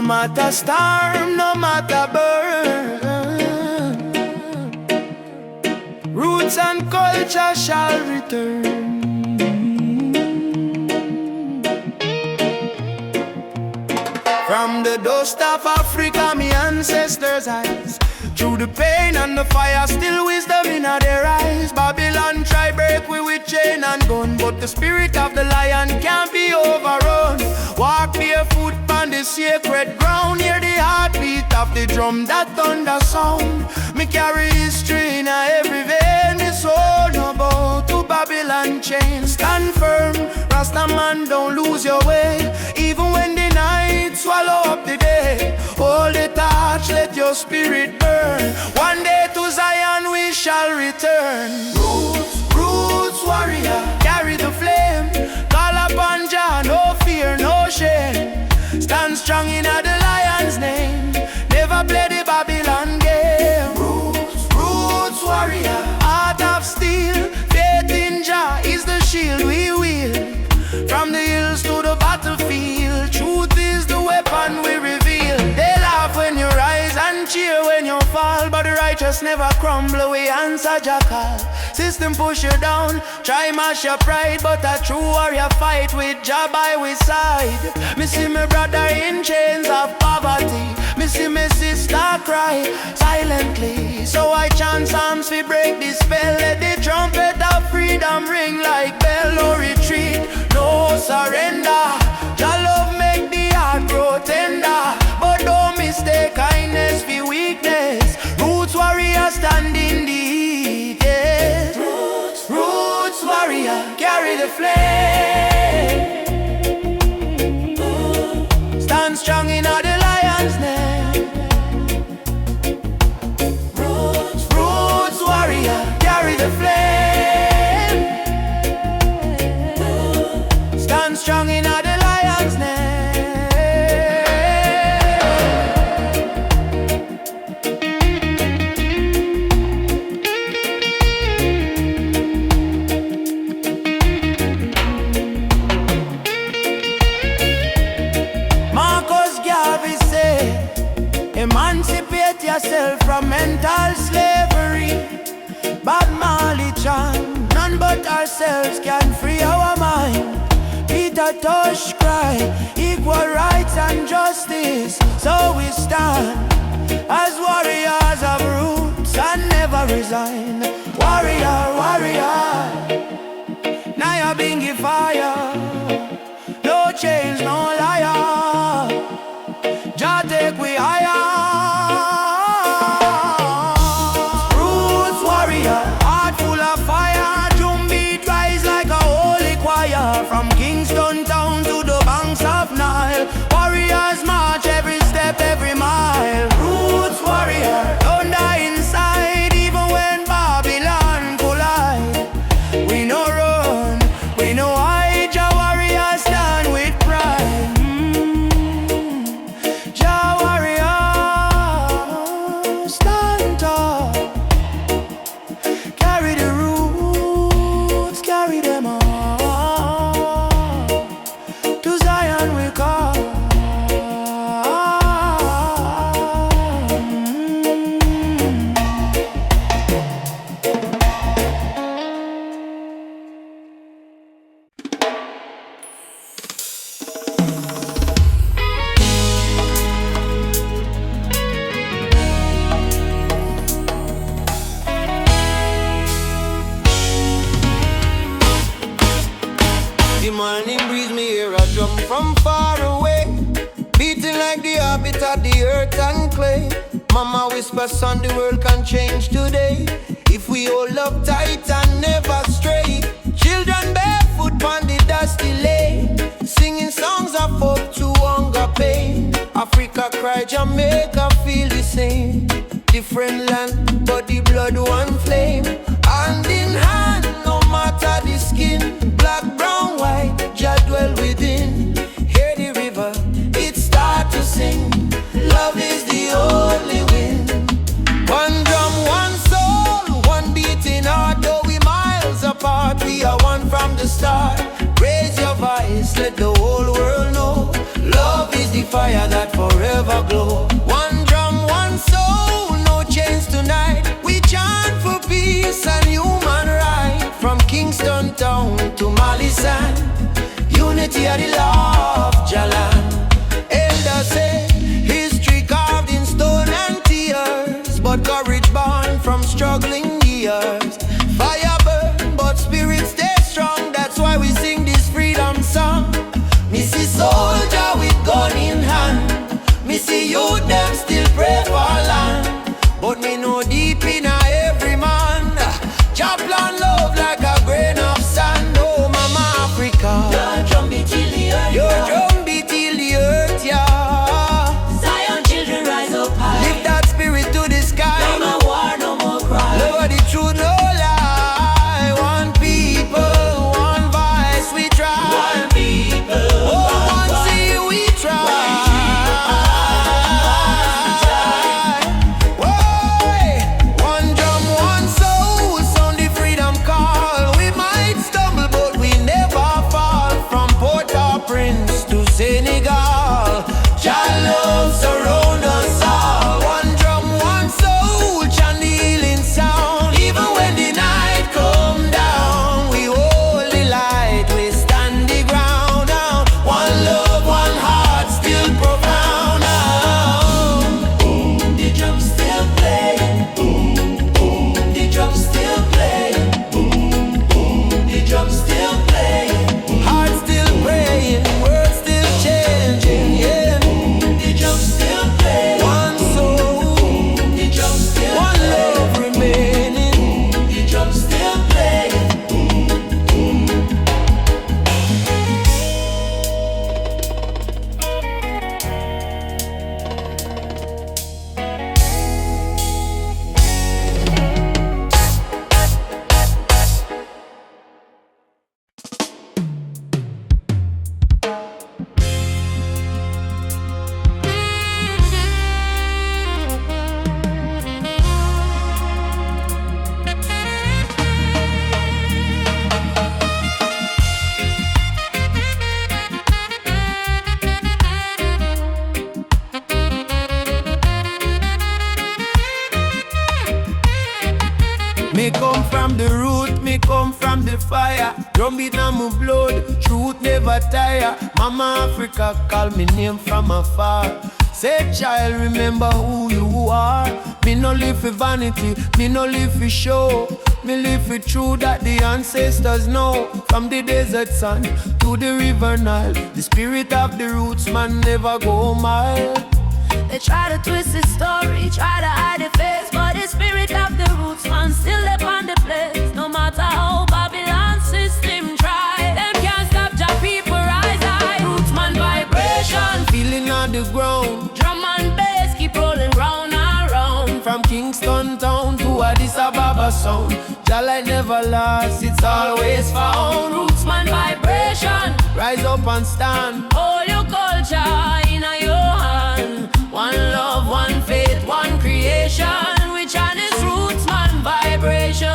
No matter storm, no matter burn, roots and culture shall return. From the dust of Africa, me ancestors' eyes, through the pain and the fire, still wisdom in their eyes. Babylon try break we with chain and gun, but the spirit of the lion can't be overrun. Walk barefoot on the sacred ground, hear the heartbeat of the drum, that thunder sound. Me carry history in every vein, me soul no bow to Babylon chain. Stand firm, Rasta man, don't lose your way, even when the night swallow up the day. Hold the torch, let your spirit burn. One day to Zion we shall return. Roots, roots warrior, carry the flame. Call upon Jah, no fear, no shame. Stand strong in the lion's name, never play the Babylon game. Roots, roots warrior, heart of steel. Faith in Jah is the shield we wield. From the hills to the battlefield, truth is the weapon we reveal. They laugh when you rise and cheer when you fall, but the righteous never crumble, we answer Jah call. System push you down, try mash your pride, but a true warrior fight with Jah by his side. Me see my brother in chains of poverty, me see my sister cry silently. So I chant psalms we break the spell, let the trumpet of freedom ring like bell. No retreat, no surrender. Jah love make the heart grow tender, but don't mistake kindness for weakness. Roots warrior stand in the heat, yeah. Roots, roots warrior, carry the flame. Stand strong in the lion's name. Roots, roots warrior, carry the flame. Stand strong in the lion's name. Emancipate yourself from mental slavery. Bob Marley chant, none but ourselves can free our mind. Peter Tosh cry, equal rights and justice. So we stand as warriors of roots and never resign. Warrior, warrior, now you're being fire. No change, no liar. Jah take we higher. Roots warrior, heart full of fire. Drum beat rise like a holy choir. From Kingston town to the banks of Nile, warriors march every step, every mile. Roots warrior, don't die inside, even when Babylon collide. We no run, we no hide. Jah warrior stand with pride. Jah warrior, stand tall. Carry the roots, carry them all. To Zion we call. The morning breeze, me hear a drum from far away, beating like the heartbeat of the earth and clay. Mama whispers, son, the world can change today, if we hold up tight and never stray. Children barefoot on the dusty lane, singing songs of hope to hunger pain. Africa cry, Jamaica feel the same. Different land, but the blood one flame. Hand in hand, no matter the skin. Black, brown, white, Jah dwell within. Hear the river, it start to sing. Love is the only win. One drum, one soul, one beating heart. Though we miles apart, we are one from the start. Raise your voice, let the whole world know. Love is the fire that forever malice and unity of the love, Jalan. Elders say history carved in stone and tears, but courage born from struggling years. Fire burn, but spirit stay strong. That's why we sing this freedom song. Me see soldier with gun in hand. Me see youth them still pray for land. But me know deep in every man, Jah plan love like a grain of sand. Oh, Mama Africa, your drum beat till the earth, your drum beat till the earth, yeah. Zion children rise up high. Lift that spirit to the sky. No more war, no more cry. Lord, the truth, no lie. One people, one voice, we try. One people, one sea, we try. Prince to Senegal, Jah love surround us all. One drum, one soul, chant the healing sound. Even when the night come down, we hold the light, we stand the ground down. One love, one heart, still profound. Boom, the drum still playing. Boom, boom, the drum still playing. Boom, boom, the drum still playing. Heart still praying, words still changing, yeah. The drum still playing. One soul, The drum still one playing. love remaining. The drum still playing. Me come from the root, me come from the fire. Drum beat on my blood, truth never tire. Mama Africa call me name from afar. Say child, remember who you are. Me no live for vanity, me no live for show. Me live for truth that the ancestors know. From the desert sun to the river Nile, the spirit of the roots man never go mile. They try to twist the story, try to hide the face, but the spirit of the roots man still live on the place. No matter how Babylon system try, them can't stop Jah people rise high. Roots man vibration, Feeling on the ground, drum and bass keep rolling round and round. from Kingston town to Addis Ababa sound. Jah light never lost, it's always found. Roots man vibration, Rise up and stand. all your culture in your hand. One love, one faith, one creation. Which one is roots man vibration?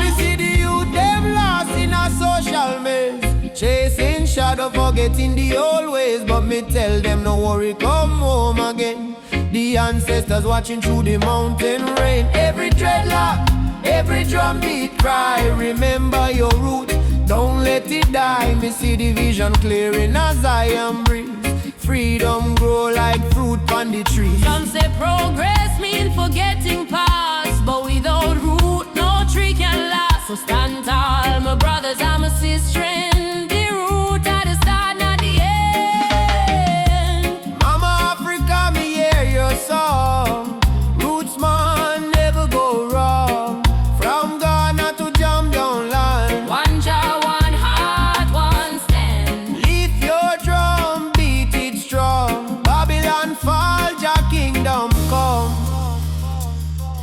Me see the youth them lost in a social maze, chasing shadow, forgetting the old ways. But me tell them no worry, come home again. The ancestors watching through the mountain rain. Every dreadlock, every drum beat cry, remember your root, don't let it die. Me see the vision clearing as I am breathe. Freedom grow like fruit on the tree. Some say progress mean forgetting past, but without root, no tree can last. So stand tall, my brothers and my sisters. The root at the start, not the end. Mama Africa, me hear your song. Roots man never go wrong. From Ghana to Jam down land. One Jah, one heart, one stand. Lift your drum, beat it strong. Babylon fall, Jah kingdom come.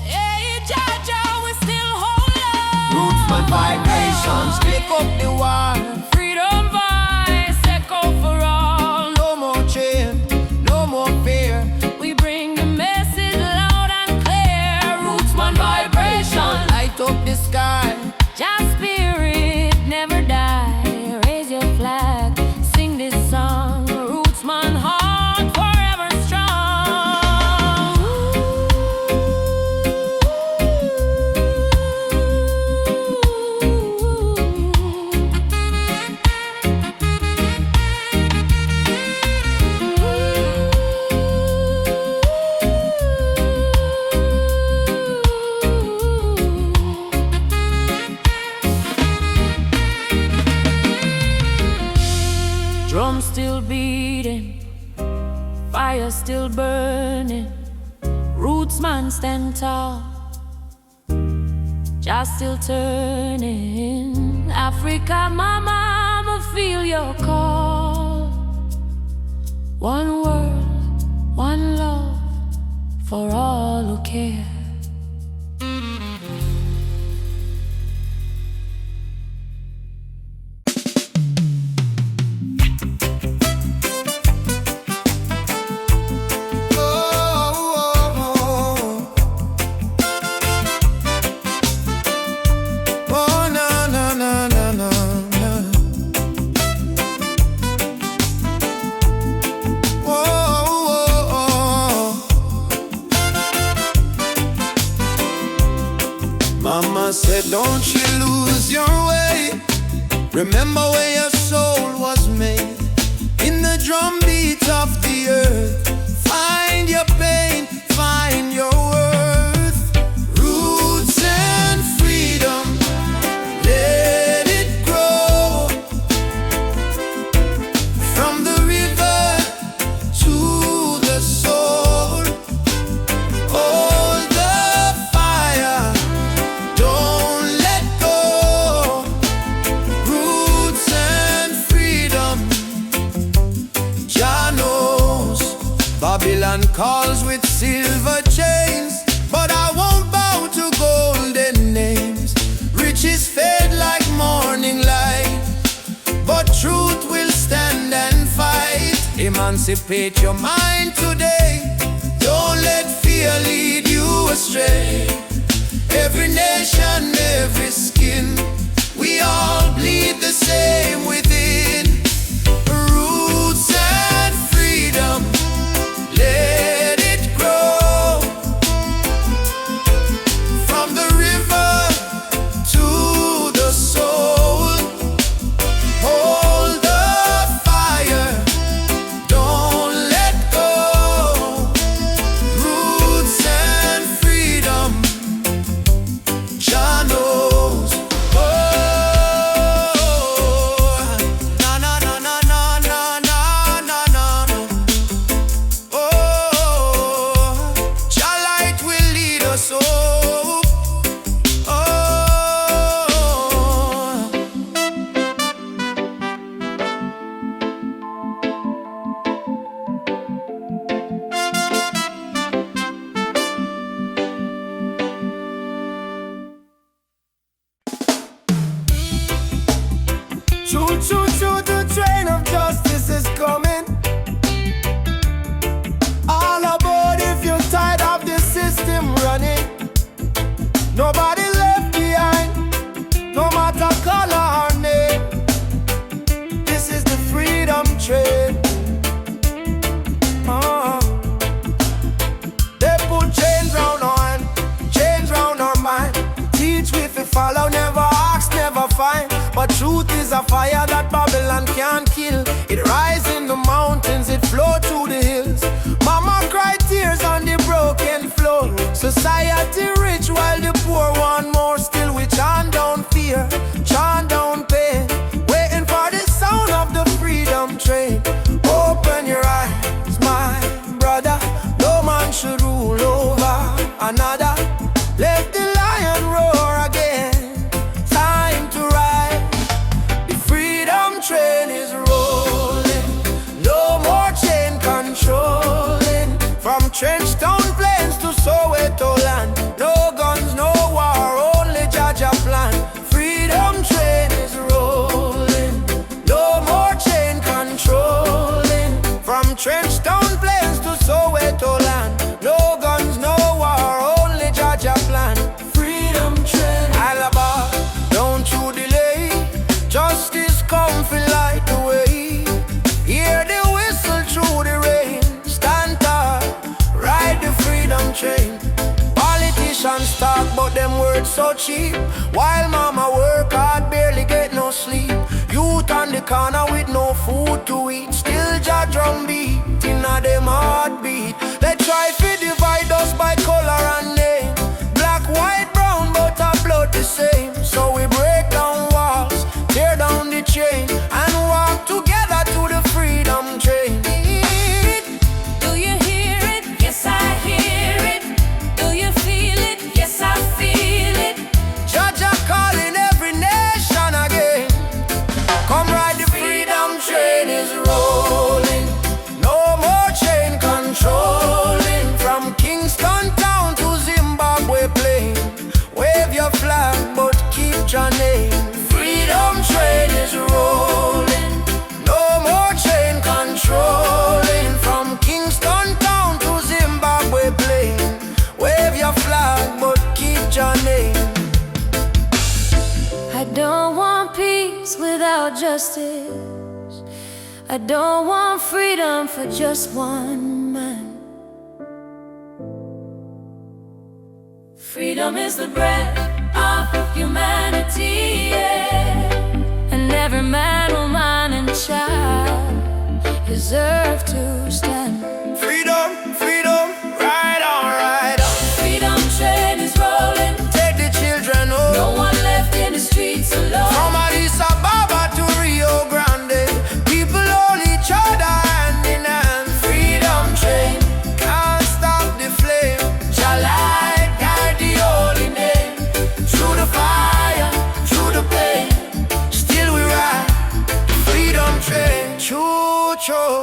Hey, Jah, Jah, we still hold on. Roots man vibrations, click up the wall. Freedom voice, echo for all. No more chain, no more fear. We bring the message loud and clear. Roots man vibration. Light up the sky. Jah spirit never die. Raise your flag, sing this song. Roots man heart forever strong. fire still burning. Roots man stand tall, just still turning. Africa, mama, I'ma feel your call. One world, one love, for all who care. Mama said, don't you lose your way. Remember where your soul was made. In the drum beat of the earth, find your pain, find your worth. Roots and freedom, let it grow. From the river to the soul, hold the fire, don't let go. Roots and freedom, Jah knows. Babylon calls with silver chains, but I won't bow to golden names. Riches fade like morning light, but truth will stand and fight. Emancipate your mind today, don't let fear lead you astray. Every nation, every skin, we all bleed the same within. Roots and freedom, let it grow. From the river to the soul, hold the fire, don't let go. Roots and freedom, Jah knows. Oh, na na na na na na na na na. Oh, Jah light will lead us home. Oh. Choo choo choo, the train of justice is coming. All aboard if you're tired of the system running. Nobody left behind, no matter color or name. This is the freedom train. They put chains round our hand, chains round our mind. Teach we fi follow, never ask, never find. But truth is a fire that Babylon can't kill. It rise in the mountains, it flow through the hills. Mama cry tears on the broken floor. Society rich while the poor want more. Still we chant down fear, chant down pain, waiting for the sound of the freedom train. Open your eyes, my brother. No man should rule over another. Let the lion roar again. Time to ride. The freedom train is rolling. No more chain controlling. From Trenchtown Plains to Soweto land. No guns, no war, only Jaja plan. Freedom train is rolling. No more chain controlling. From Trenchtown Plains to Soweto land. No guns, no war, only Jaja plan. Freedom train. Alaba, don't you delay. Justice come fi light the way. Hear the whistle through the rain. Stand tall, ride the freedom train. Politicians talk but them words so cheap. While mama work hard, barely get no sleep. Youth on the corner with no food to eat. Still Jah drum beat inna them heartbeat. They try fi divide us by color and name. Black, white, brown, but our blood the same. So we break down walls, tear down the chain, and walk together to the freedom train. Do you Wave your flag, but keep your name. Freedom train is rolling. No more chain controlling. From Kingston town to Zimbabwe plain. Wave your flag, but keep your name. I don't want peace without justice. I don't want freedom for just one man. Freedom is the breath of humanity, yeah. And every man, woman, and child deserve to stand. Freedom, freedom, ride on, ride on. Freedom train is rolling. Take the children home. No one left in the streets alone. From Addis Ababa to Rio Grande, people hold each other hand in hand. Freedom train, can't stop the flame. Jah light guide the holy name. Through the fire, through the pain, still we ride the freedom train. Choo choo.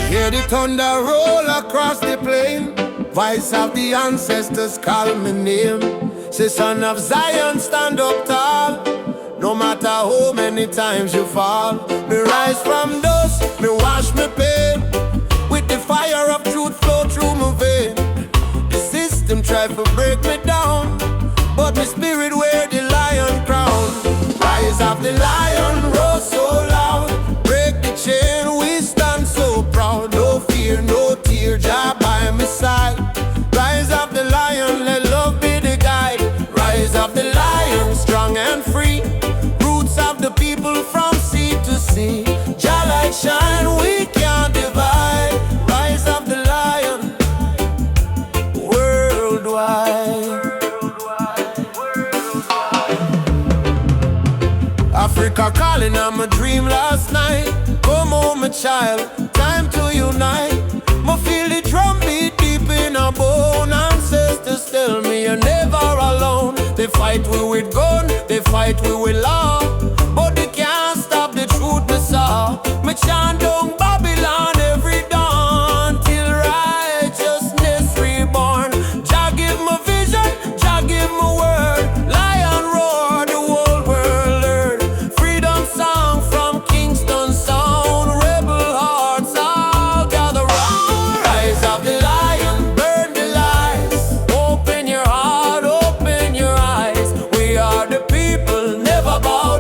Hear the thunder roll across the plain. Voice of the ancestors call my name. Say, son of Zion, stand up tall. No matter how many times you fall. Me rise from dust, me wash me pain. With the fire of truth flow through my vein. The system try to break me down, but my spirit wear the lion crown. Rise of the lion, roar so loud. Break the chain, we stand so proud. No fear, no tear, Jah by my side. Rise of the lion, let love be the guide. Rise of the lion, strong and free. Roots of the people from sea to sea. Jah light shine, we can't divide. Rise of the lion, worldwide. Africa calling on my dream last night. Come home, my child, time to unite. Me feel the drum beat deep in our bone. Ancestors tell me you're never alone. They fight we with gun, they fight we with law, but they can't stop the truth we saw. Me chant down Babylon every dawn till righteousness reborn. Jah give me vision, Jah give me word. Lion roar, the whole world learn. Freedom song from Kingston sound. Rebel hearts all gather round. Rise of the lion, burn the lies. Open your heart, open your eyes. We are the people, never bow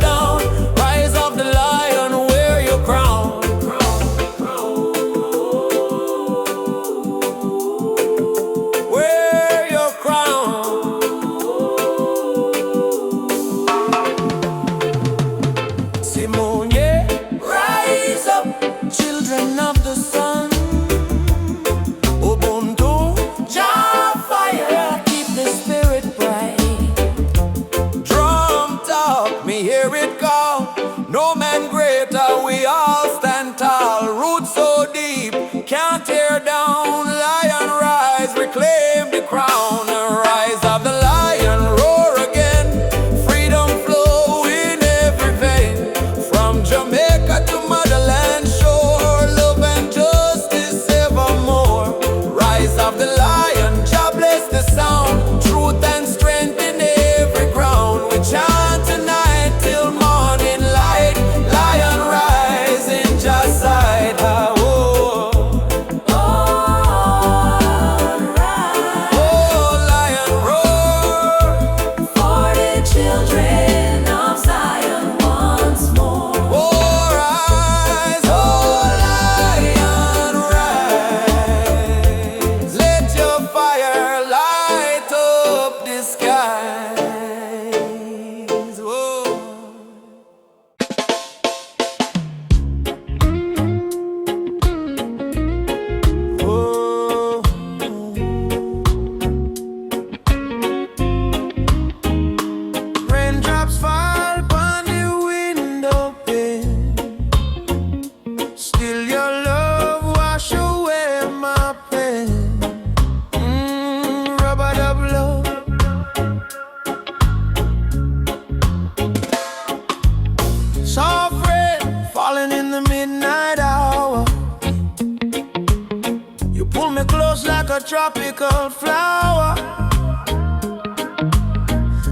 you close like a tropical flower.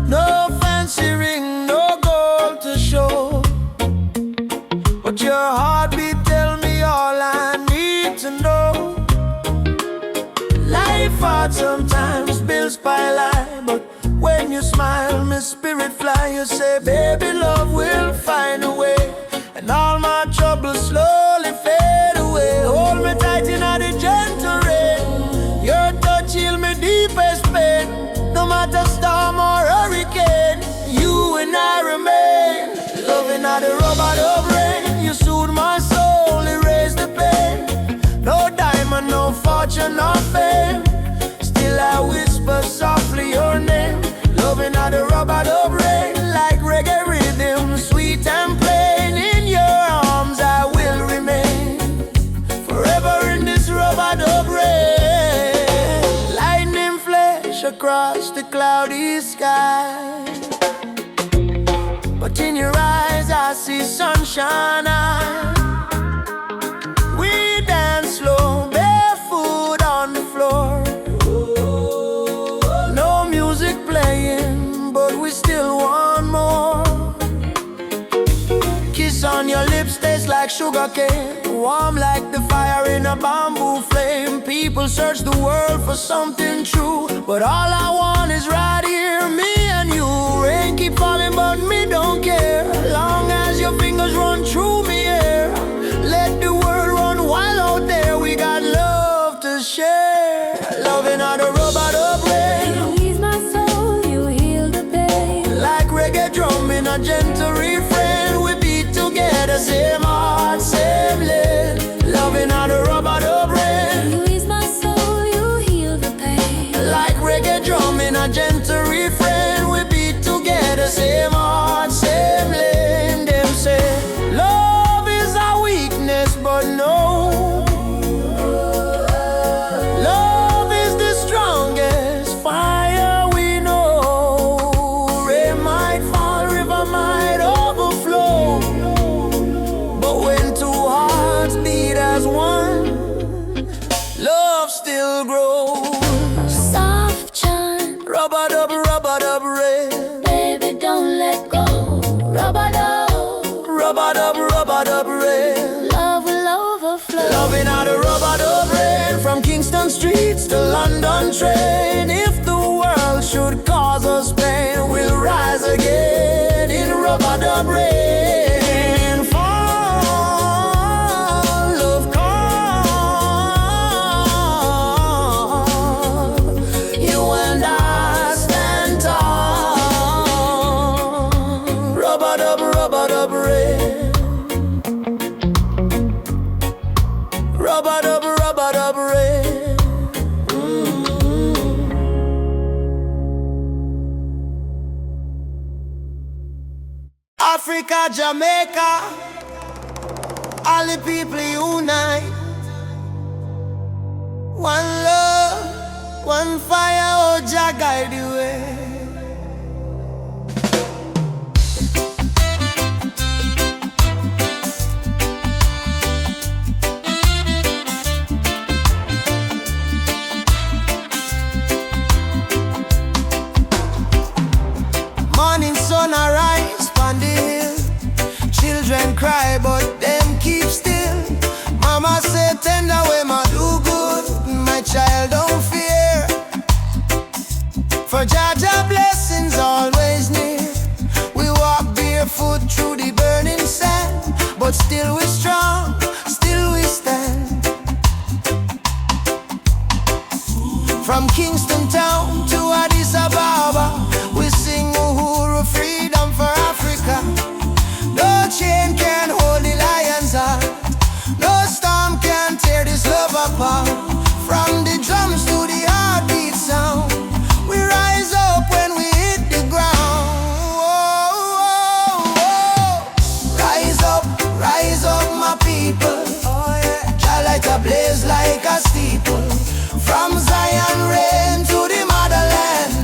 No fancy ring, no gold to show, but your heartbeat tell me all I need to know. Life hard sometimes, bills pile high, but when you smile, my spirit fly. You say, baby, love will find a way, and all my troubles slowly fade away. Hold me tight in the gentle rain. Your touch heal me deepest pain. No matter storm or hurricane, you and I remain. Loving at the rubber of rain. You soothe my soul, erase the pain. No diamond, no fortune, no fame, still I whisper softly your name. Loving at the rubber of rain, like reggae rhythm, sweet and plain. In your arms I will remain, forever in this rubber of rain. Lightning flash across the cloudy sky, but in your eyes I see sunshine. We dance slow, barefoot on the floor. No music playing, but we still want more. Kiss on your lips tastes like sugar cane, warm like the fire in a bamboo flame. People search the world for something true, but all I want is right here, me and you. Rain keep falling, but me don't care, long as your fingers run through me hair. Let the world run wild out there, we got love to share. Loving on the rubber of rain. You ease my soul, you heal the pain. Like reggae drum in a gentle refrain. We beat together, same heart, same lane. Loving on the rubber of rain. You ease my soul, you heal the pain. Like reggae drum in a gentle refrain. We beat together, same heart, same lane. Them say love is a weakness, but no, love is the strongest fire we know. Rain might fall, river might overflow, but when two hearts beat as one, love still grows. Soft chant, Rubber dub rain. baby, don't let go. Rubber dub rain. Love will overflow. Loving out the rubber dub rain. From Kingston streets to London train. If the world should cause us pain, we'll rise again in rubber dub rain. Fall, love call. You and I stand tall. Rubber dub rain. Rubber dub rain. Africa, Jamaica, all the people unite. One love, one fire, oh Jah guide the way. Morning sun arise on the hill. Children cry but them keep still. Mama say tender way ma do good. My child don't fear, for Jah Jah blessings always near. We walk barefoot through the burning sand, but still we strong, still we stand. From Kingston town to Addis Ababa, we sing Uhuru, freedom for Africa. No chain can hold the lion's heart, no storm can tear this love apart. From the drums to the heartbeat sound, we rise up when we hit the ground. Rise up my people. Jah light a blaze like a steeple. From Zion rain to the motherland,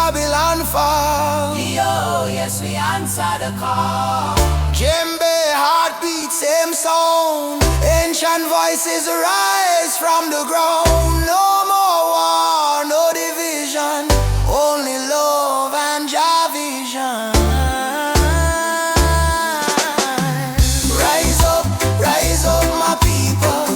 Babylon fall. Yo, yes, we answer the call. Djembe, heartbeat, same sound. Ancient voices rise from the ground. No more war, no division, only love and Jah vision. Rise up, my people.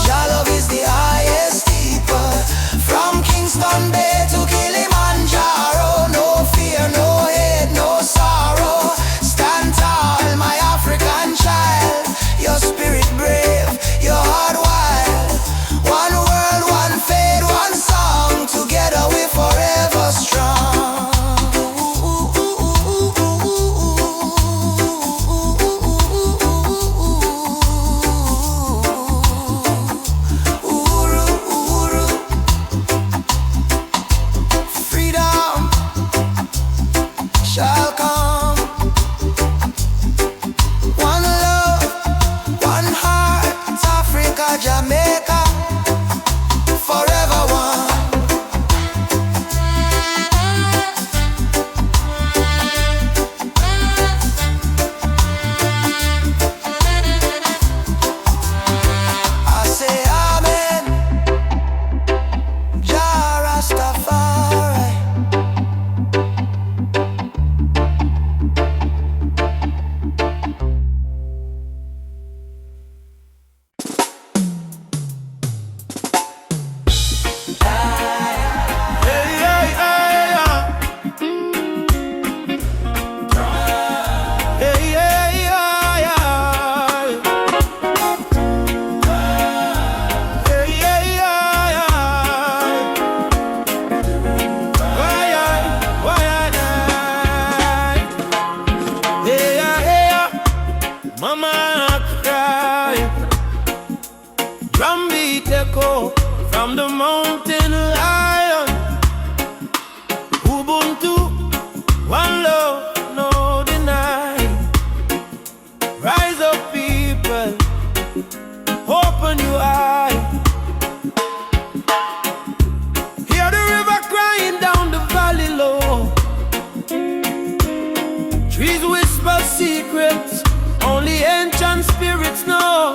Jah love is the highest steeple. From Kingston Bay to Kilimanjaro, no fear, no hate, no sorrow. Stand tall, my African child. Your spirit brave, your heart wild. One world, one faith, one song. Together we forever strong. Freedom shall come. One love, one heart, Africa, Jamaica, forever one. I say amen, Jah Rastafari. Mama cry, drum beat echo from the mountain lion. Ubuntu, one love, no deny. Rise up, people, open your eye. Hear the river crying down the valley low. Trees whisper secrets only ancient spirits know.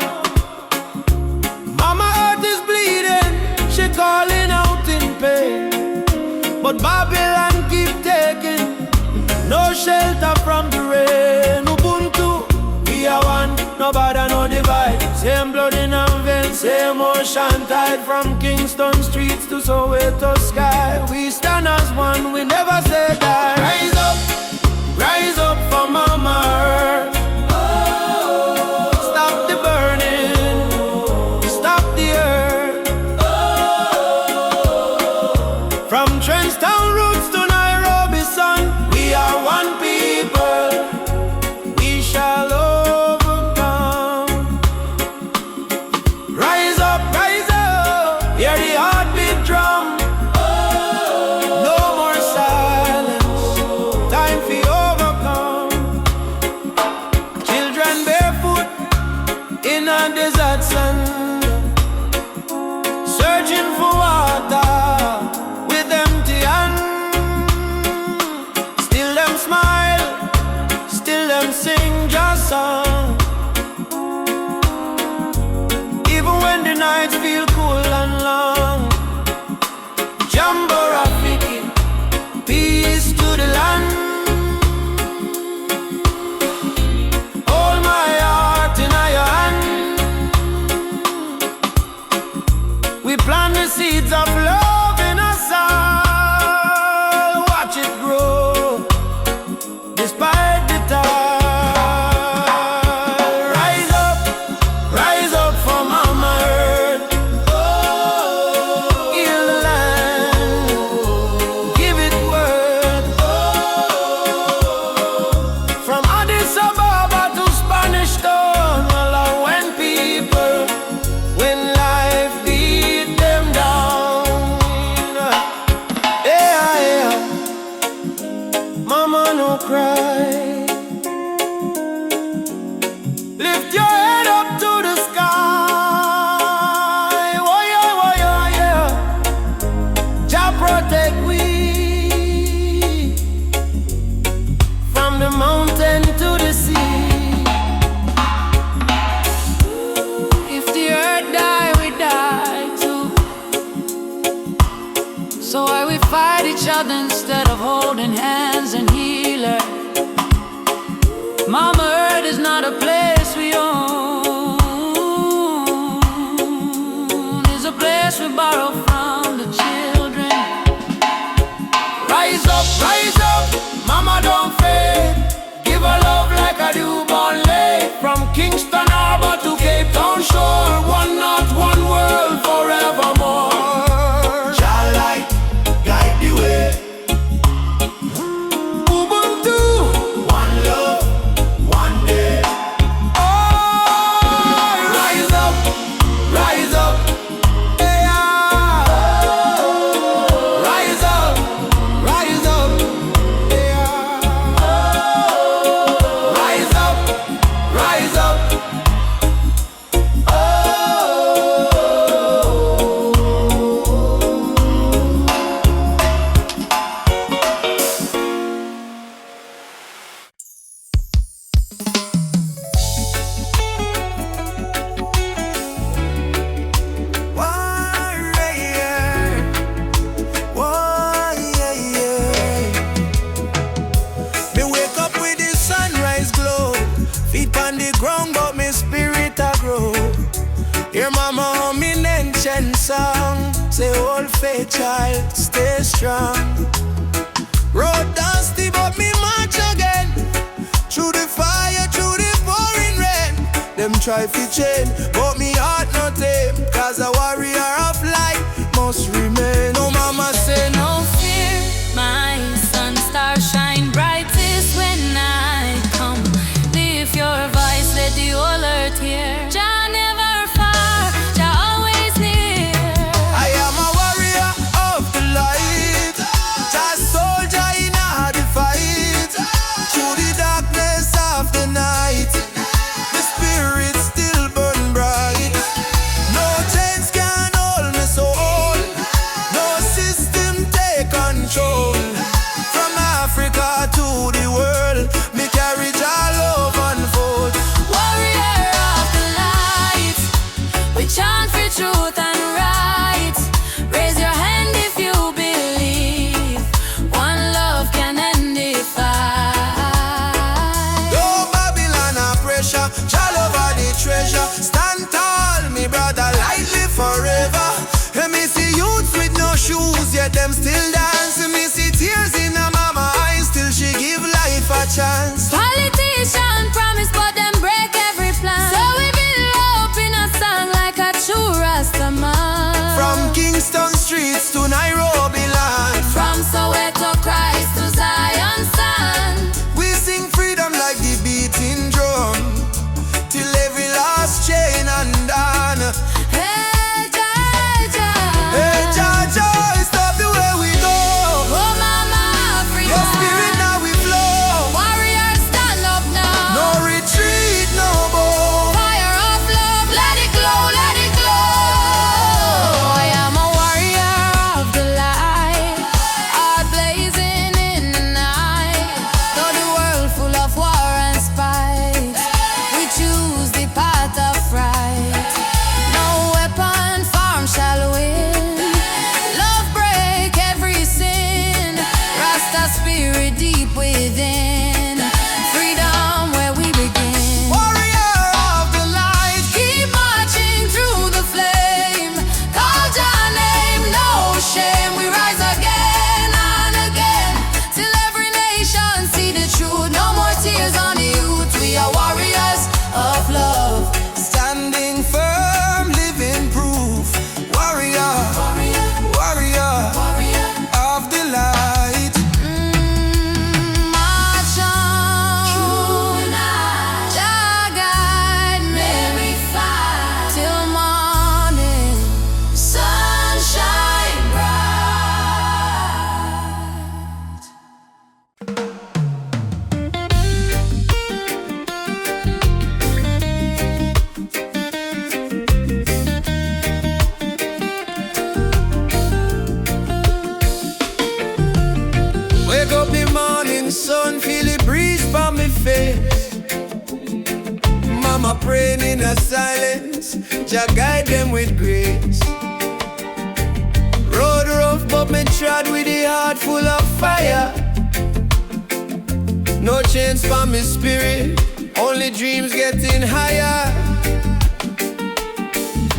Mama earth is bleeding, she calling out in pain. But Babylon keep taking no shelter from the rain. Ubuntu, we are one, no bother, no divide. Same blood in our veins, same ocean tide. From Kingston streets to Soweto sky, we stand as one, we never say die. Rise up for Mama Earth. Stop the burning, stop the earth. From Trenchtown roots to Nairobi sun, we are one people, we shall overcome. Rise up, hear the heartbeat drum. No more silence, time for overcome. Children barefoot in a desert sand, searching for water with empty hands. Still them smile, still them sing just song. Even when the nights feel cool and long. Jambo Rafiki, peace to the land. Hold my heart in your hand. We plant the seeds of love in us all. Watch it grow, despite the tide. Rise up for Mama Earth. Heal the land, give it worth. From Addis Ababa to Spanish Town, well, when people, when life beat them down. Yeah, Mama, no cry. Lift your head up to the sky. Oh yeah, yeah. Jah protect we. fight each other instead of holding hands and heal her. Mama Earth is not a place we own, it's a place we borrow from the children. Rise up, mama don't fade. Give her love like a newborn lake. From Kingston Harbor to Cape Town shore, one not one world forevermore. Jah light guide the way. Ubuntu, one love, one day. Oh, rise up, yeah. Rise up, yeah. Rise up. Me wake up with the sunrise glow, feet on the ground but me spirit a grow. Hear mama humming ancient song, say old faith child, stay strong. Road dusty but me march again, through the fire, through the pouring rain. Them try to chain, but me heart not tame, cause a warrior of light must remain. No mama say no fear, my sun star shine brightest when I come. Lift your voice, let the whole earth hear. Jah never far, Jah always near. I am a warrior of the light, just soldier in the fight. Through the darkness of the night, the spirit still burn bright. No chains can hold me soul, no system take control. From Africa to the world, me carry Jah love unfold. Warrior of the light, we chant for truth and right. Raise your hand if you believe one love can end the fight. No Babylon a pressure, Jah love are the treasure. Stand tall, me brother, light live forever. And me see youths with no shoes, yet them still dance. And me see tears in a mama eyes, still she give life a chance. Politician promise, but them break every plan. So we build hope in a song like a true Rastaman. From Kingston streets to Nairobi land, From Soweto Christ to Zion sand, we sing freedom like the beating drum, till every last chain undone. hey Jah, Jah. Hey Jah, Jah, stop the way we go. Oh mama Africa, Your spirit now we flow. warriors stand up now. No retreat, no bow. Fire of love, let it glow, let it glow. I am a warrior of the light, heart blazing in the night. Though the world full of war and spite, we choose the path of right. No weapon formed shall win. Love break every sin. Rasta spirit deep within. Freedom where we begin. Warrior of the light, Keep marching through the flame. Call your name, no shame. We rise again and again, till every nation see the truth. No more tears on the youth. We are warriors of love. standing firm, living proof. Warrior, warrior of the light. March on, Jah guide me till morning, sunshine bright. Wake up the morning sun, feel the breeze from me face. Mama praying in a silence, Jah guide them with grace. Road rough, but me trod with a heart full of fire. No chance for me spirit, only dreams getting higher.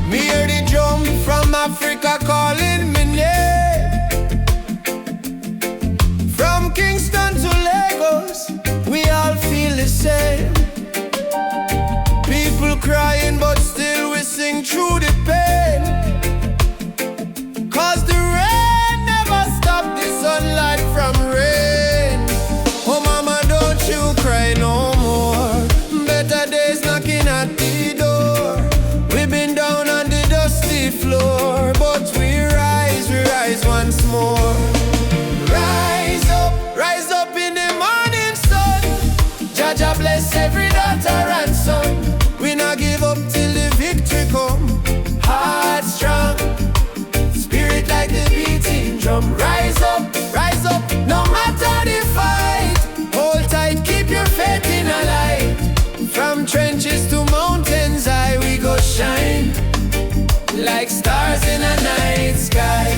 Me hear the drum from Africa calling me name. From Kingston to Lagos, we all feel the same. People crying, but still we sing through the pain. Cause the rain never stopped the sunlight from rain. Oh mama, don't you cry no more. Better days knocking at the door. We've been down on the dusty floor, but we rise once more. Rise up in the morning sun. Jah Jah bless every daughter and son. We not give up till the victory come. Heart strong, spirit like the beating drum. Rise up, no matter the fight. Hold tight, keep your faith in a light. From trenches to mountains high, we go shine like stars in a night sky.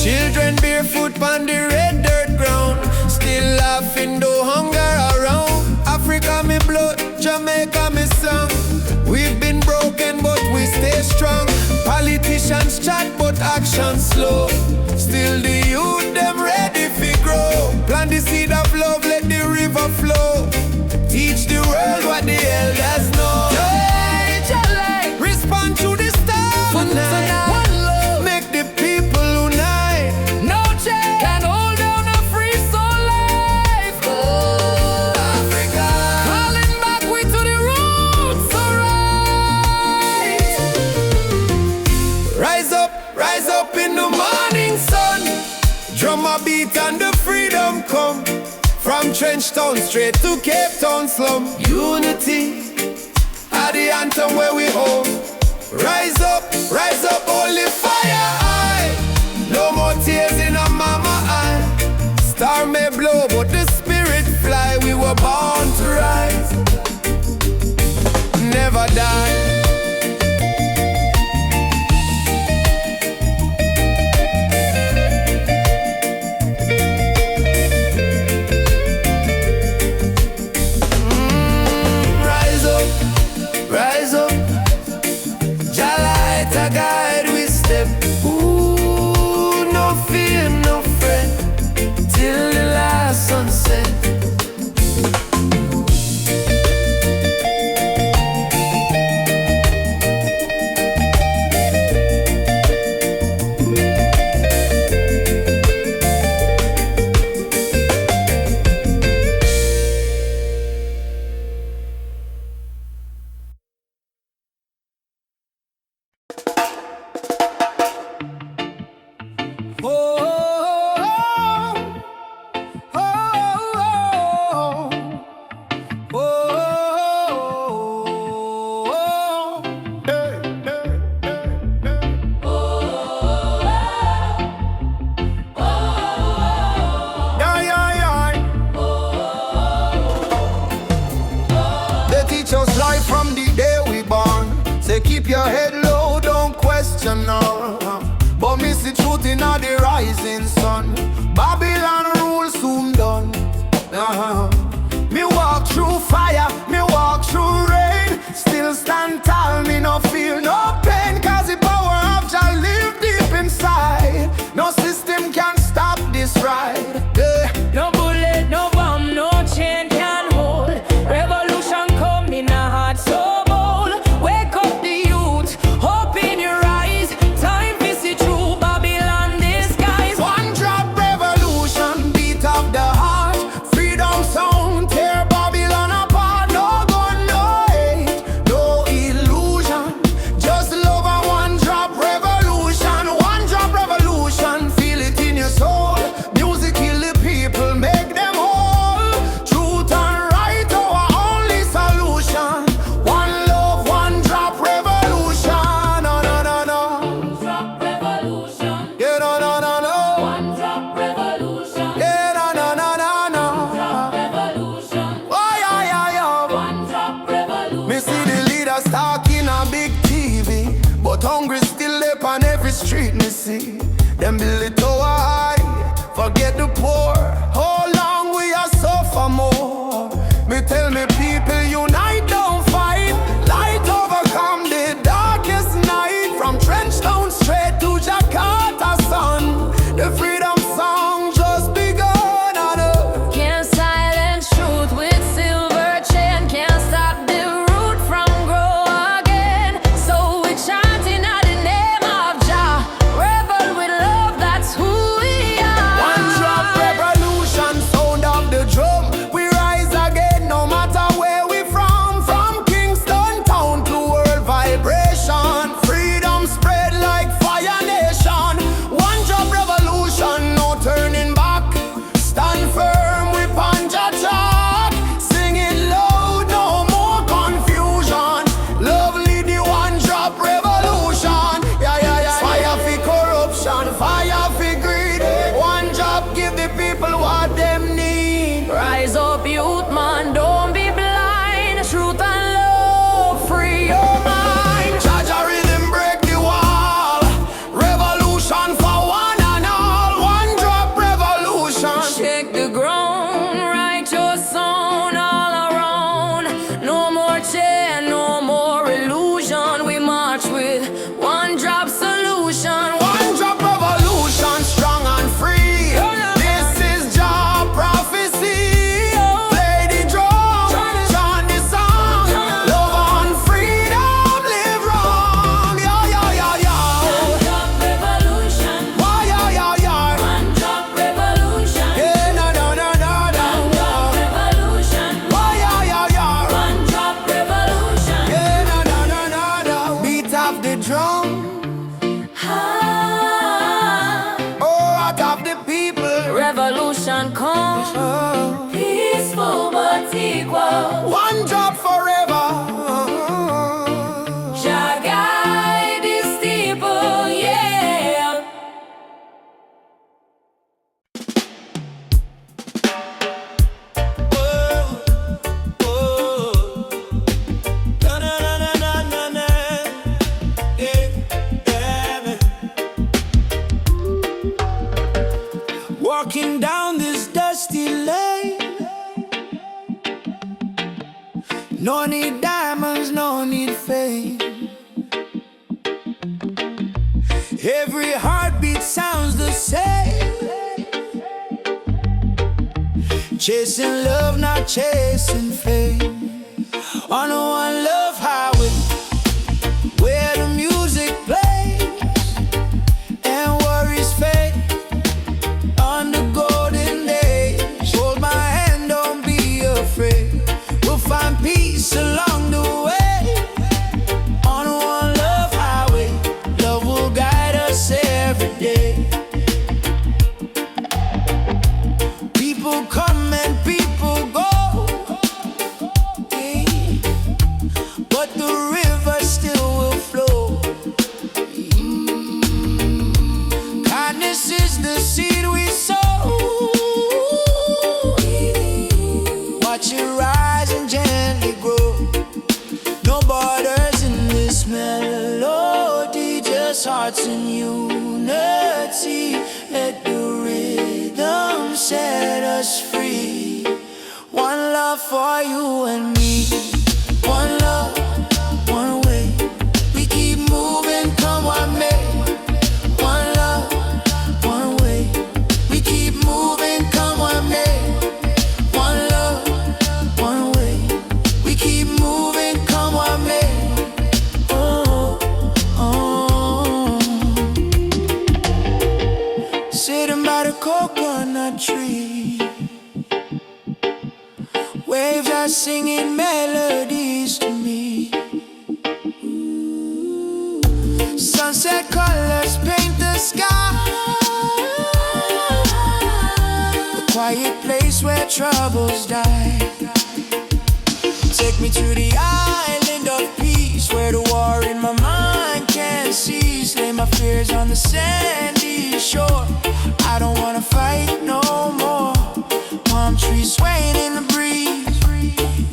Children barefoot on the red dirt ground, still laughing though hunger around. Africa me blood, Jamaica me song. We've been broken but we stay strong. Politicians chat but action slow. Still the youth them ready fi grow. Plant the seed of love, let the river flow. Teach the world what the elders know. Respond to the stars tonight. One love, make the people unite. No change can hold down a free soul life. Oh, Africa, calling back we to the roots, alright. Rise up in the morning sun. Drum a beat and the freedom come. From Trench Town straight to Cape Town slum. Unity are the anthem where we home. Rise up, holy fire high. No more tears in a mama eye. Star may blow, but the spirit fly. We were born to rise, never die. Rise up, Jah light a guide we step. Ooh, no fear, no fret, till the last sunset. Keep your head low, don't question no. But miss the truth in the rising sun. Babylon rule soon done. Me walk through fire, me walk through rain. Still stand tall, me no feel no pain. Cause the power of Jah live deep inside. No system can stop this ride. No bullet, no bomb, no chain can hold. Revolution come in a heart so bold. Wake up the youth, hope in your eyes. Time to see through Babylon disguise. One drop revolution, beat of the heart. Freedom the poor. How long we are suffer more? Me tell me people unite, don't fight. Light overcome the darkest night. From Trenchtown straight to Jakarta, sun. The freedom song just begun on earth. Can't silence truth with silver chain. Can't stop the root from grow again. So we chanting out the name of Jah. Rebel with love, that's who we are. One drop revolution, sound of the drum. We rise again, no matter where we from. From Kingston town to world vibration. Freedom spread like fire nation. One drop revolution, no turning back. Stand firm, we punch a track. Sing it loud, no more confusion. Lovely the one drop revolution. Yeah, yeah, yeah. Fire for corruption, fire for greed. One drop give the people what them need. Rise up, youth man, don't be blind. Truth and love, free your mind. Jaja rhythm break the wall. Revolution for one and all. One drop revolution. Shake the ground, write your song all around. No more chain, no more illusion. We march with one drop solution. One drop revolution, strong and free. This is Jah prophecy. Play the drum, chant the song. Love and freedom, live wrong. Yeah, yeah, yeah, yeah. One drop revolution, Why, yeah, yeah, yeah. one drop revolution. Yeah, no, no, no, no, no. One drop revolution, Why, yeah, yeah, yeah. one drop revolution. Yeah, no, no, no, no, no. Beat of the drum. Ah, Oh, out of the people. revolution come, Oh. peaceful but equal. One drop forever. Jah guide his people, yeah. Walking down this dusty lane. No need diamonds, no need fame. Every heartbeat sounds the same. Chasing love, not chasing fame. On a one love highway, where the music plays and worries fade. On the golden days, hold my hand, don't be afraid. We'll find peace along the way. On a one love highway, love will guide us every day. People come and people go, but the river still will flow. Kindness is the seed we sow. Watch it rise and gently grow. No borders in this melody, just hearts in unity. Let the rhythm set us free. One love for you and me. One love, one way. We keep moving, come what may. One love, one way. We keep moving, come what may. One love, one way. We keep moving, come what may. Oh, oh. Sitting by the coconut tree, waves are singing melodies to me. Sunset colors paint the sky, the quiet place where troubles die. Take me to the island of peace, where the war in my mind can't cease. Lay my fears on the sandy shore. I don't wanna fight no more. Palm trees swaying in the breeze,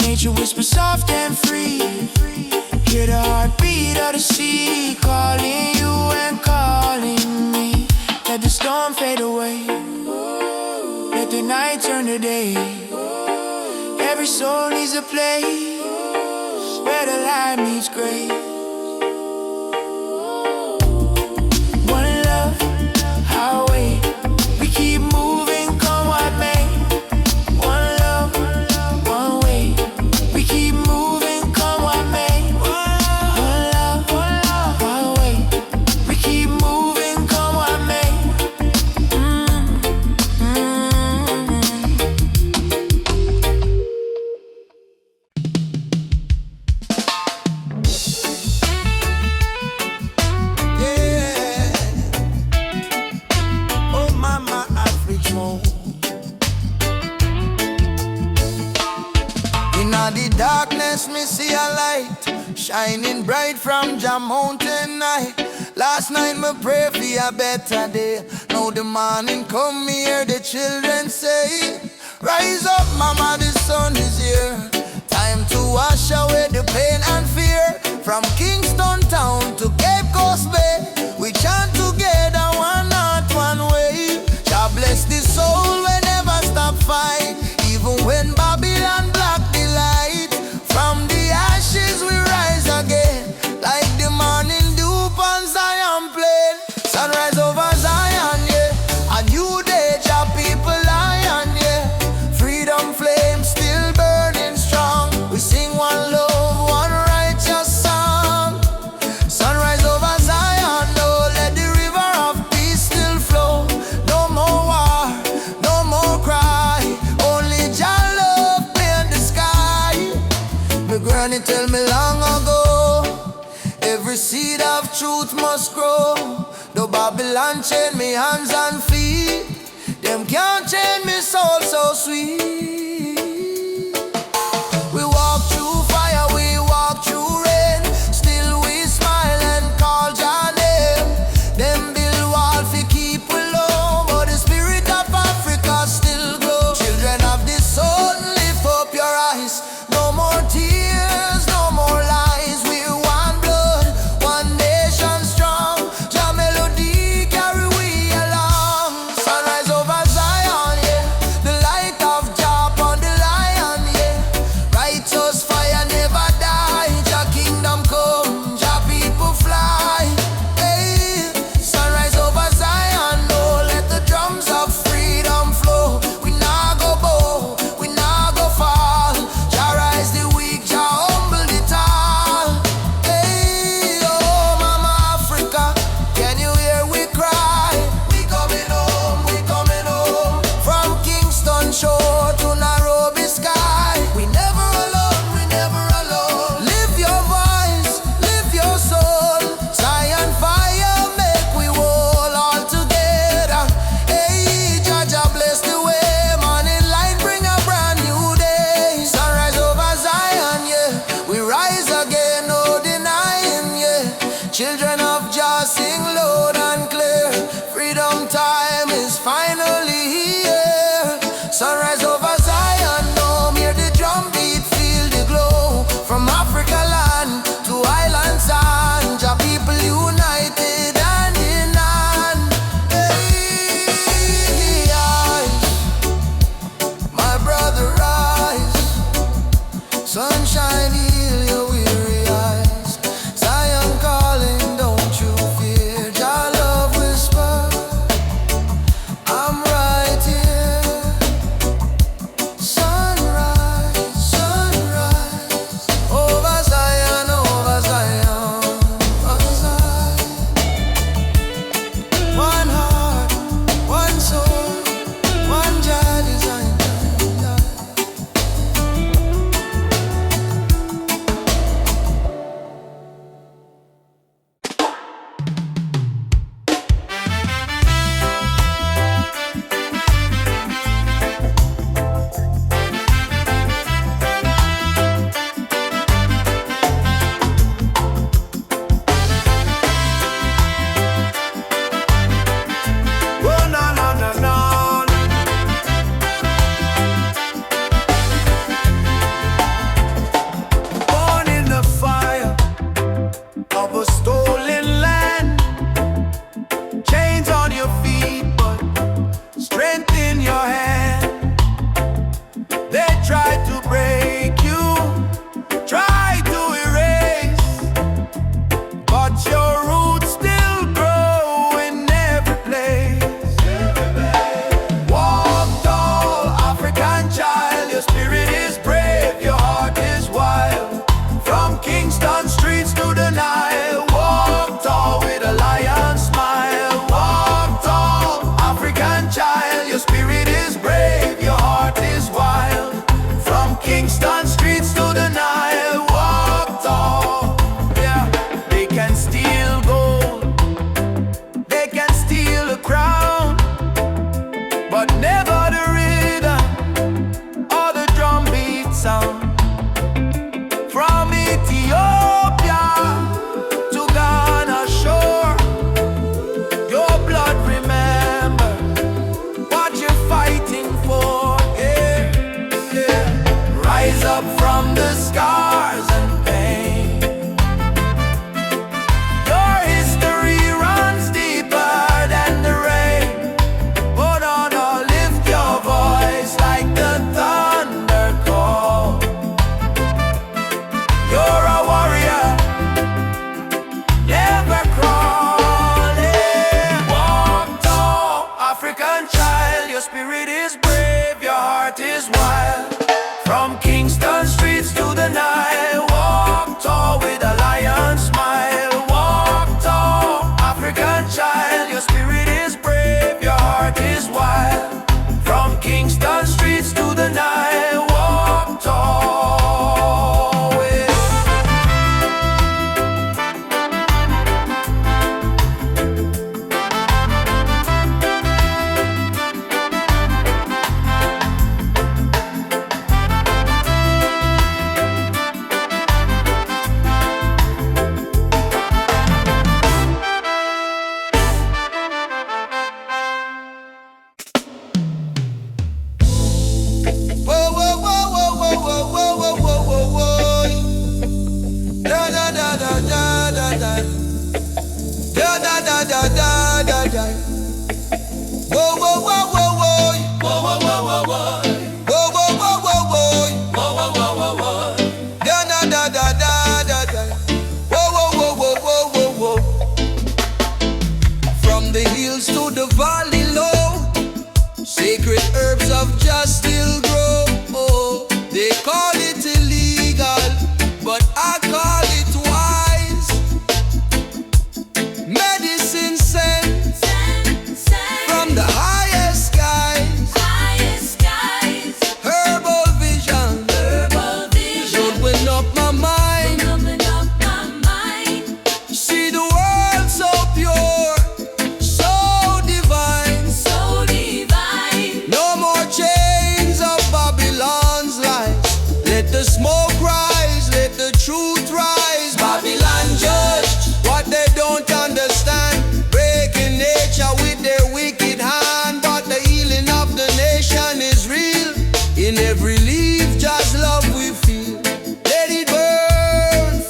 nature whispers soft and free. Hear the heartbeat of the sea, calling you and calling me. Let the storm fade away. Every soul needs a place where the light meets grace. One love, highway. We keep moving, come what may. One love, one way. We keep moving, come what may. One love, one way. We keep moving, come what may. The darkness, me see a light shining bright from Jah mountain night. Last night me pray for a better day. Now the morning come, me hear the children say, rise up mama, the sun is here. Time to wash away the pain and fear. From Kingston town to Cape Coast Bay, we chant together, one heart, one way. Jah bless the soul, we never stop fight. Even when Babylon block the light, from the ashes we rise again, like the morning dew on Zion plain. Sunrise over Zion, yeah. A new day, Jah people lion, yeah. Freedom flame still burning strong. We sing one love, one righteous song. Sunrise over Zion, no, let the river of peace still flow. No more war, no more cry. Only Jah love paint the sky. My granny tell me long ago, every seed of truth must grow. Though Babylon chain me hands and feet, them can't chain me soul so sweet. We walk through fire, we walk through rain, still we smile and call Jah name. Them build wall fi keep we low, but the spirit of Africa still glow. Children of the sun, lift up your eyes. No more tears, no more lies. We're one blood, one nation strong. Jah melody carry we along. Sunrise over Zion, yeah. The light of Jah upon rise up from the scars and pain. Your history runs deeper than the rain. Oh no, no, lift your voice like the thunder call. You're a warrior, never crawling. Walk tall, African child. Your spirit is brave, your heart is wild. From Kingston streets to the Nile, walk tall with a lion smile. Walk tall, African child. Your spirit is brave, your heart is wild. From Kingston streets to the Nile, walk tall with. Whoa, whoa, whoa, whoa, whoa, whoa, whoa, whoa, whoa, whoa. Da da da da da da da. Da da da da da da da. Whoa, whoa, whoa, whoa, whoa. Whoa, whoa, whoa, whoa, whoa. Whoa, whoa, whoa, whoa, whoa. Whoa, whoa, whoa, whoa, whoa. Da da da da da da da. Whoa, whoa, whoa, whoa, whoa, whoa, whoa. From the hills to the valley low, sacred herbs of just still grow. Oh, they call it illegal, but I call it wise. Medicine sent from the highest skies. Herbal vision open up my mind. See the world so pure, so divine. No more chains of Babylon's lies. Let the smoke rise, let the truth rise. Babylon judge what they don't understand, breaking nature with their wicked hand. But the healing of the nation is real. In every leaf, just love we feel. Let it burn,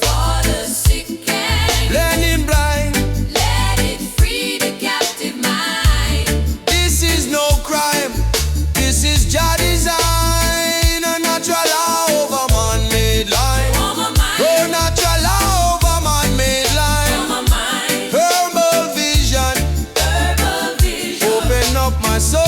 blending blind. This is no crime, this is Jah design. A natural law over man-made line. Oh, natural law over man-made line. Herbal vision, open up my soul.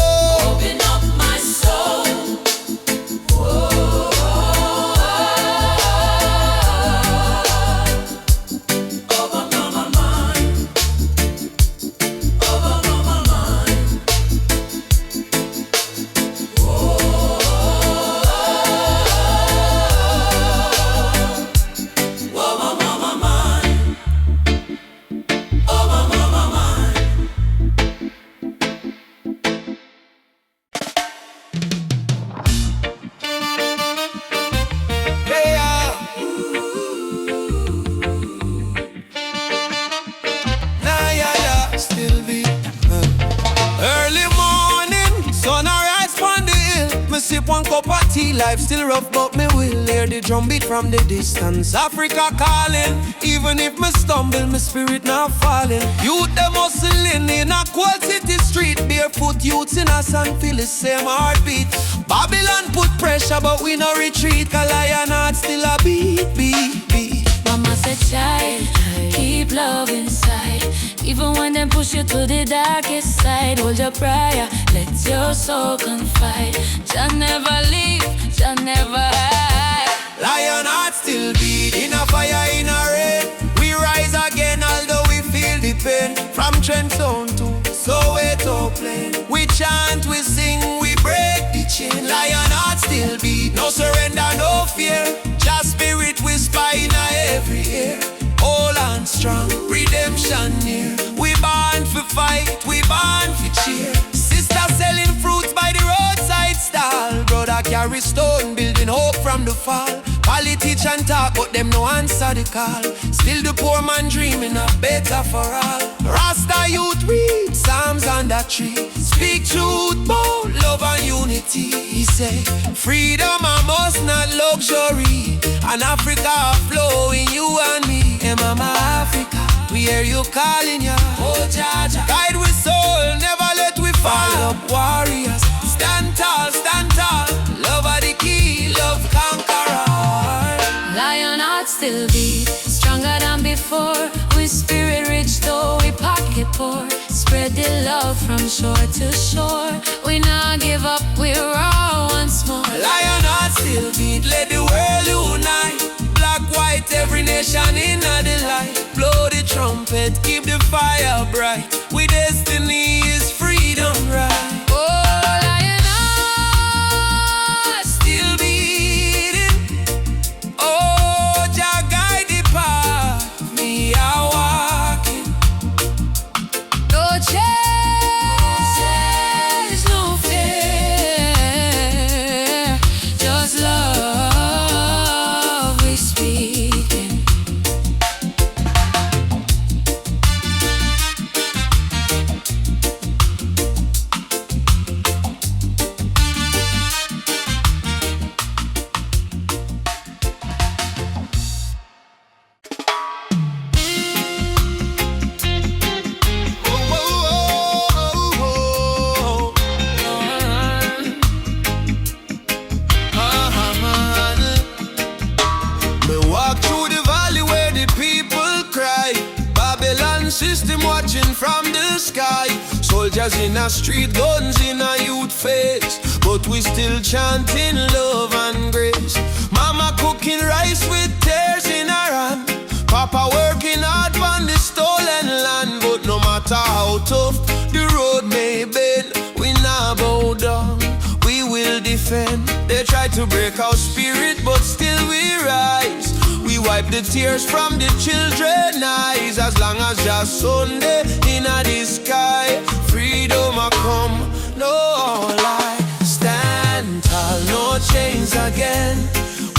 Yeah. Nah, yeah, yeah, still be early morning, sun arise from the hill. Me sip one cup of tea, life still rough, but me will hear the drum beat from the distance. Africa calling, even if me stumble, my spirit not falling. Youth them hustling in a cold city street, barefoot youths in a sand feel the same heartbeat. Babylon put pressure, but we no retreat. 'Cause lion heart still a beat, beat, beat. Mama said, child, keep love inside. Even when them push you to the darkest side, hold your prayer, let your soul confide. Jah never leave, Jah never hide. Lion heart still beat, in a fire, in a rain. We rise again, although we feel the pain. From Trenton to Soweto plain, we chant, we sing, we break the chain. Lion heart still beat, no surrender, no fear. Just spirit whisper in every ear. All and strong, redemption near. We born for fight, we born for cheer. Sister selling fruits by the roadside stall. Brother carry stone, building hope from the fall. Politician talk, but them no answer the call. Still the poor man dreaming of better for all. Rasta youth read Psalms on that tree. Speak truth, bold love and unity. He say, freedom I must not luxury. luxury, and Africa flowing, you and me. Hey mama Africa, we hear you calling ya. Oh Jaja, guide with soul, never let we fall. Up warriors, stand tall, love are the key, love conqueror. Lion heart still beat, stronger than before. We spirit rich though we pocket poor. Spread the love from shore to shore. We not give up, we're raw once more. Lion heart still beat, let the world unite. Black, white, every nation in the light. Blow the trumpet, keep the fire bright. We destiny is freedom, right? Oh, lion heart still beating. Oh, Jah guide the path, me a walking. no change, no fear, just love we speaking. System watching from the sky. Soldiers in a street, guns in a youth face, but we still chanting love and grace. Mama cooking rice with tears in her hand. Papa working hard on the stolen land. But no matter how tough the road may bend, we not bow down, we will defend. They try to break our spirit, but still we rise. We wipe the tears from the children's eyes. As long as just Sunday in the sky, freedom a come, no lie. Stand tall, no chains again.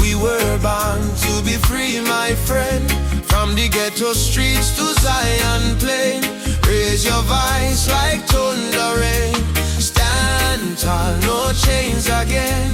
We were born to be free, my friend. From the ghetto streets to Zion plain, raise your voice like thunder rain. Stand tall, no chains again.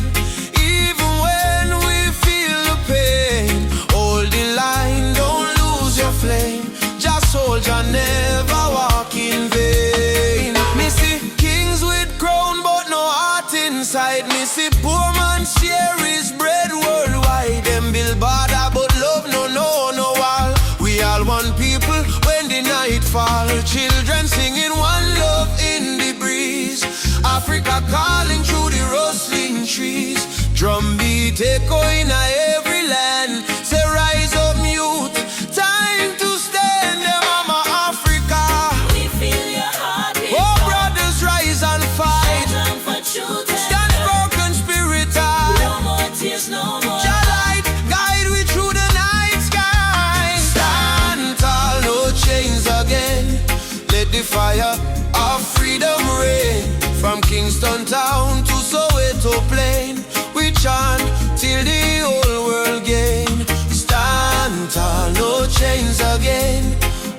Even when we feel the pain, hold the line, don't lose your flame. Just soldier, never walk in vain. Me see kings with crown but no heart inside. Me see poor man share his bread worldwide. Them build border but love no wall. We all one people when the night fall. Children singing one love in the breeze. Africa calling through the rustling trees. Drum beat echo in every land. Say rise up youth, time to stand. Mama Africa, We feel your heartbeat. oh brothers rise and fight. Stand for truth and Stand for conspiracy. no more tears, no more. Jah light guide we through the night sky. Stand tall, no chains again. Let the fire of freedom reign. From Kingston town to Soweto plain, we chant till the whole world gain. Stand tall, no chains again.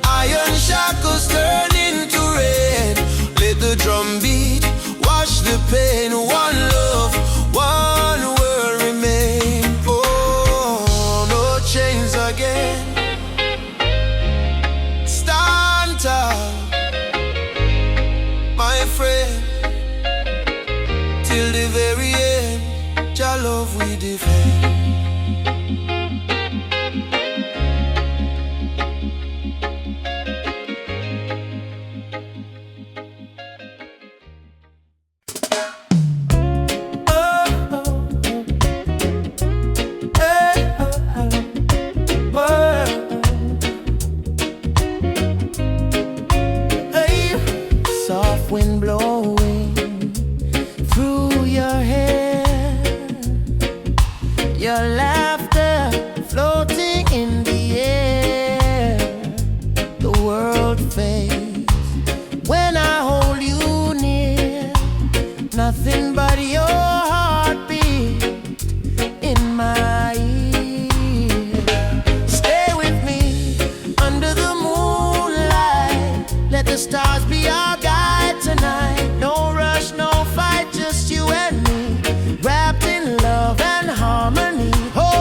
Iron shackles turn into rain. Let the drum beat wash the pain. One love, one world remain. Oh, no chains again. Stand tall, my friend. Till the very end, Jah love we defend. Soft wind blowing through your hair, your laughter floating in the air. The world fades when I hold you near. Nothing but your heartbeat in my ear. Stay with me under the moonlight. Let the stars be our guide tonight. No rush, no fight, just you and me, wrapped in love and harmony. Oh,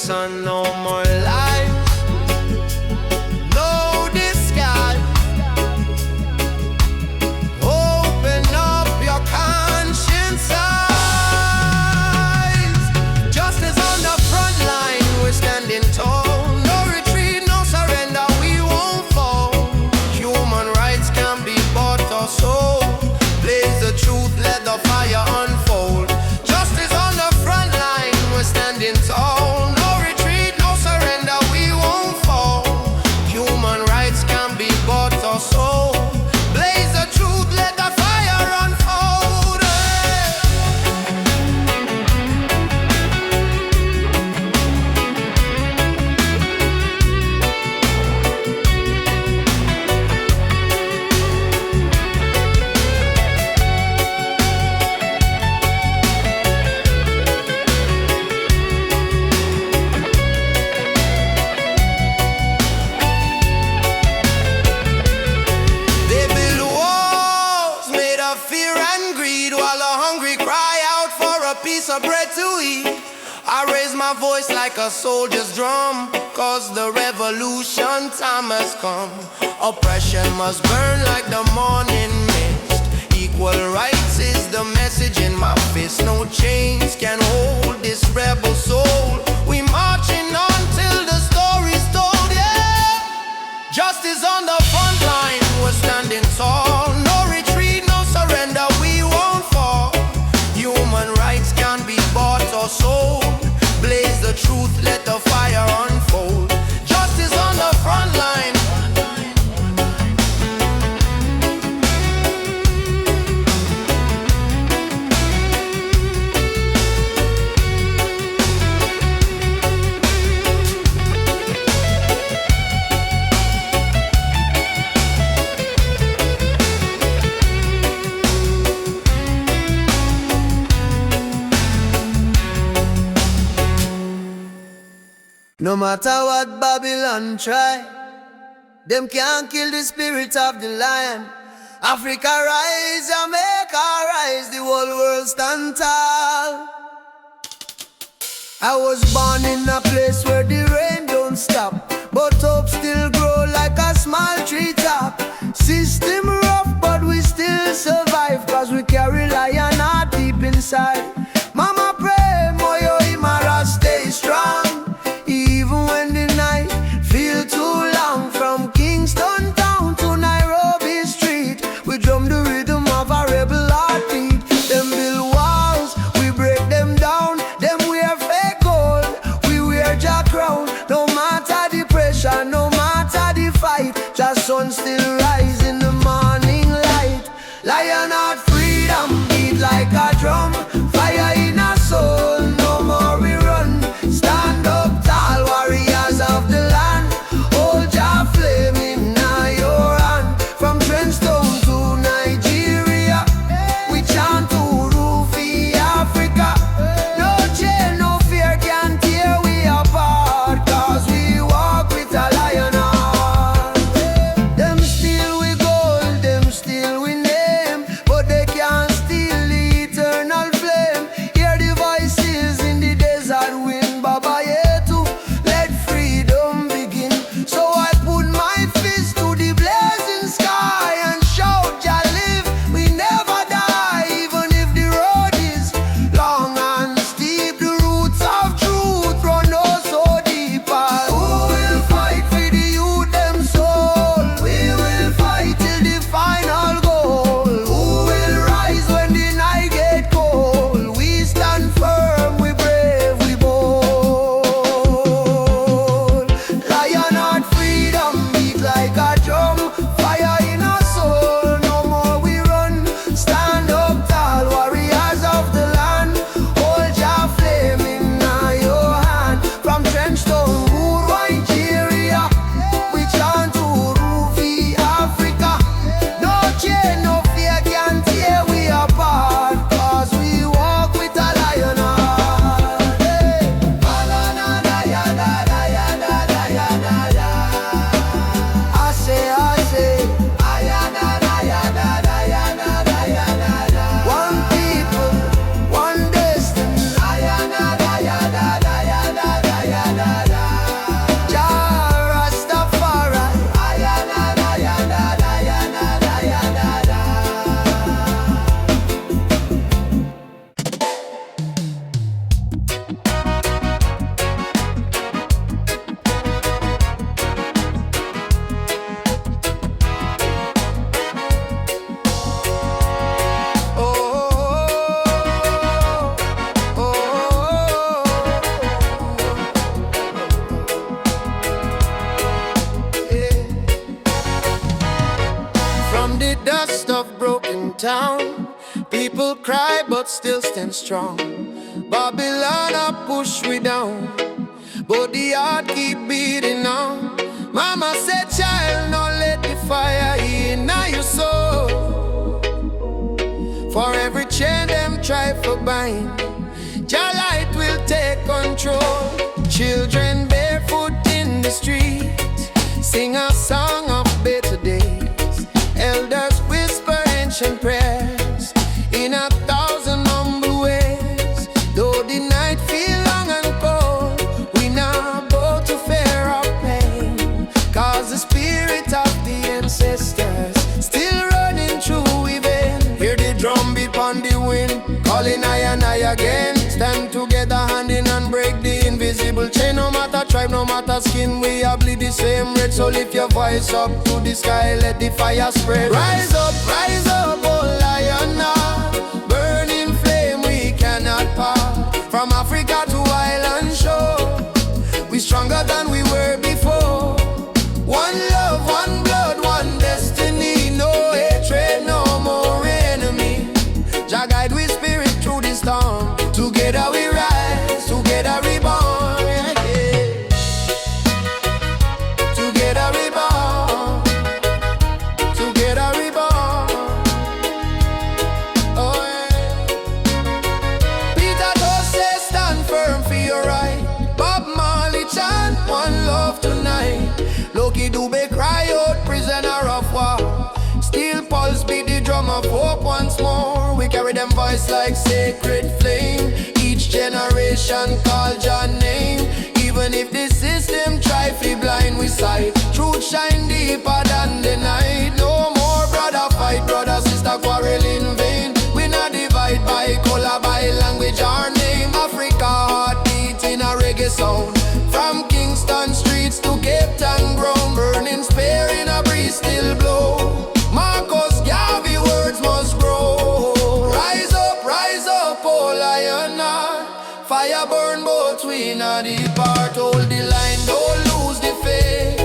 son, no more lies, no disguise. Open up your conscience eyes. Justice on the front line, we're standing tall. No retreat, no surrender, we won't fall. Human rights can be bought or sold. Blaze the truth, let the fire unfold. Justice on the front line, we're standing tall. No retreat, no surrender, we won't fall. Human rights can be bought or sold. Blaze the truth, let the fire unfold. They build walls made of fear and greed, while the hungry cry out for a piece of bread to eat. I raise my voice like a soldier's drum, cause the revolution time has come. Oppression must burn like the morning mist. Equal rights is the message in my fist. No chains can hold this rebel soul. We marching on till the story's told, yeah. Justice on the front line, we're standing tall. No retreat, no surrender, we won't fall. Human rights can be bought or sold. Blaze the truth, let the fire unfold. Justice on the front line. No matter what Babylon try, them can't kill the spirit of the lion. Africa rise, Jamaica rise, the whole world stand tall. I was born in a place where the rain don't stop, but hope still grow like a small tree top. System rough, but we still survive, cause we carry lion heart deep inside. Mama pray, Moyo Imara stay strong. Even when the night feel too long, from Kingston town to Nairobi street, we drum the rhythm of a rebel heartbeat. Them build walls, we break them down. Them wear fake gold, we wear jack crown. No matter the pressure, no matter the fight, just sun still rise in the morning light. Lion heart freedom beat like a drum. Fight town. People cry but still stand strong. Babylon a push we down, but the heart keep beating on. Mama said, child, no let the fire in your soul. For every chain them try for bind, your light will take control. Children barefoot in the street sing a song of better days. Elders whisper ancient prayers in 1,000 humble ways. Though the night feel long and cold, we now bow to fear of pain, cause the spirit of the ancestors still running through we vein. Hear the drum beat on the wind, calling I and I again. Stand together hand in hand, break the invisible chain. No matter tribe, no matter skin, we all bleed the same red. So lift your voice up to the sky, let the fire spread. Rise up, oh lion now, burning flame we cannot part. From Africa to island shore, we stronger than we were before. One love, one blood, one destiny. No hatred, no more enemy. Jah guide we spirit through the storm. Together we rise, together we born, yeah. Together we born, together we born. Oh yeah. Peter Tosh says stand firm for your right. Bob Marley chant one love tonight. Loki Dube cry out prisoner of war. Steel pulse beat the drum of hope once more. We carry them voice like sacred flame. Each generation call Jah name. Even if the system try to blind we sight, truth shine deeper than the night. No more brother fight, brother sister quarrel in vain. We not divide by color, by language or name. Africa heartbeat in a reggae sound. From Kingston streets to Cape Town ground, burning spear in a breeze still blow. Marcus Garvey words must grow. Rise up, oh lion heart. Fire burn both we not depart. Hold the line, don't lose the faith.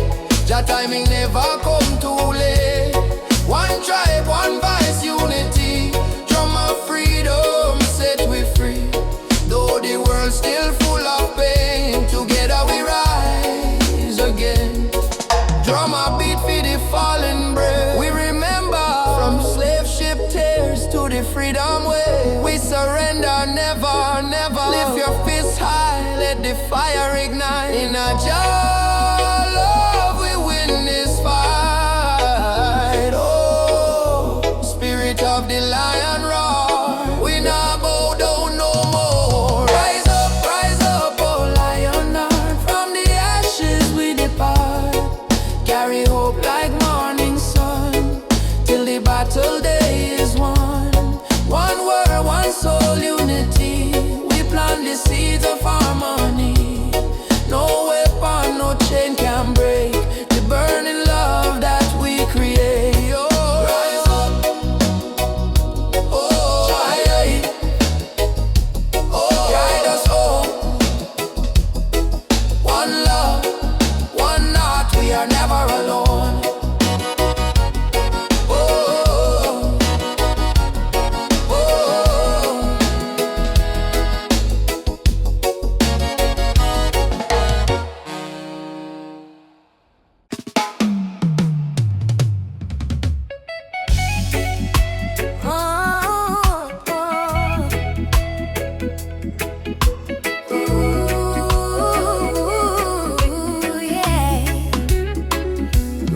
Jah timing never come too late. One tribe, one voice, unity. Drum of freedom set we free. Though the world still full of pain, together we rise again. Drum a beat for the fallen brave. We remember from slave ship tears to the freedom way. We surrender never, never. Lift your fists high, let the fire ignite. In a Jah love we win this fight. Oh, spirit of the lion roar. We not bow down no more. Rise up, oh lion heart. From the ashes we depart. Carry hope like morning sun, till the battle day is won. One word, one soul, unity. We plant the seeds of harmony. No weapon, no chain can break the burning love that we create. Oh, rise up, oh, aye, oh, guide us home. One love, one heart, we are never alone. Oh, oh, oh.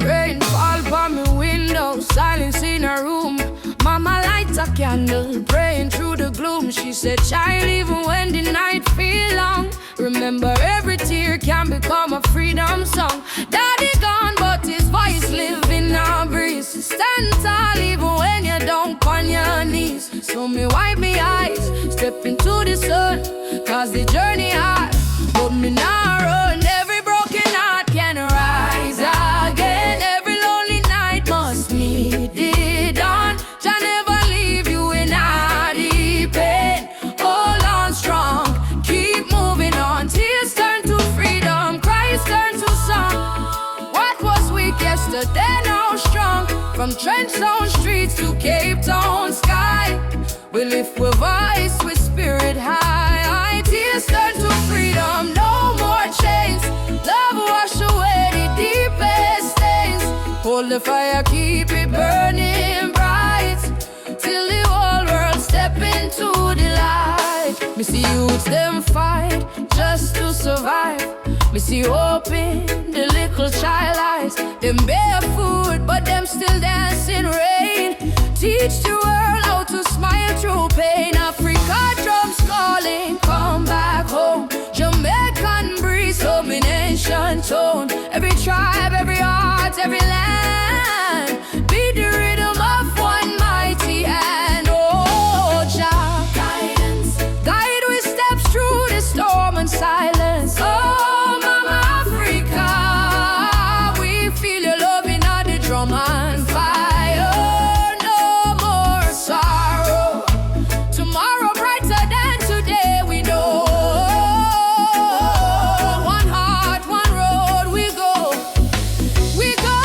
Rain fall from my window, silence in her room. Mama lights a candle, praying through the gloom. She said, child, even when the night feel long, remember every tear can become a freedom song. Daddy gone, but his voice live in our breeze. Stand tall even when you down on your knees. So me wipe me eyes, step into the sun, cause the journey hard, but me not run. Every broken heart can rise again. Every lonely night must meet the dawn. Jah never leave you in a deep pain. Hold on strong, keep moving on. Tears turn to freedom, cries turn to song. What was weak yesterday now strong. From Trenchtown streets to Cape Town sky, we lift with voice, with spirit high. Tears turn to freedom, no more chains. Love wash away the deepest stains. Hold the fire, keep it burning bright, till the whole world step into the light. Me see youths them fight just to survive. Me see hope in the little child eyes. Them barefoot, but them still dance in rain. Teach the world how to smile through pain. Africa drums calling, come back home. Jamaican breeze, home in ancient tone. Every tribe, every heart, every land, be the rhythm of one mighty hand. Oh, Jah, guidance, guide we steps through the storm and silence. Oh, Mama Africa, we feel your love in the drum and fire. No more sorrow. Tomorrow brighter than today, we know. One heart, one road, we go. We go.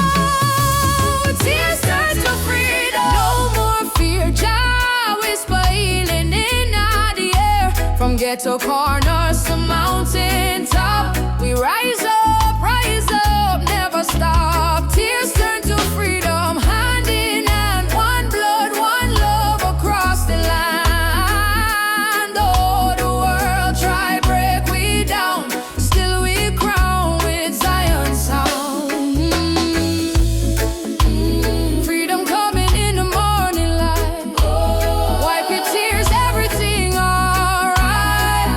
Tears turn to freedom. No more fear. Jah whisper healing in the air. From ghetto corners to mountain top, we rise up, never stop. Tears turn to freedom, hand in hand, one blood, one love across the land. Oh, the world try break we down, still we crown with Zion sound. Freedom coming in the morning light. Wipe your tears, everything alright.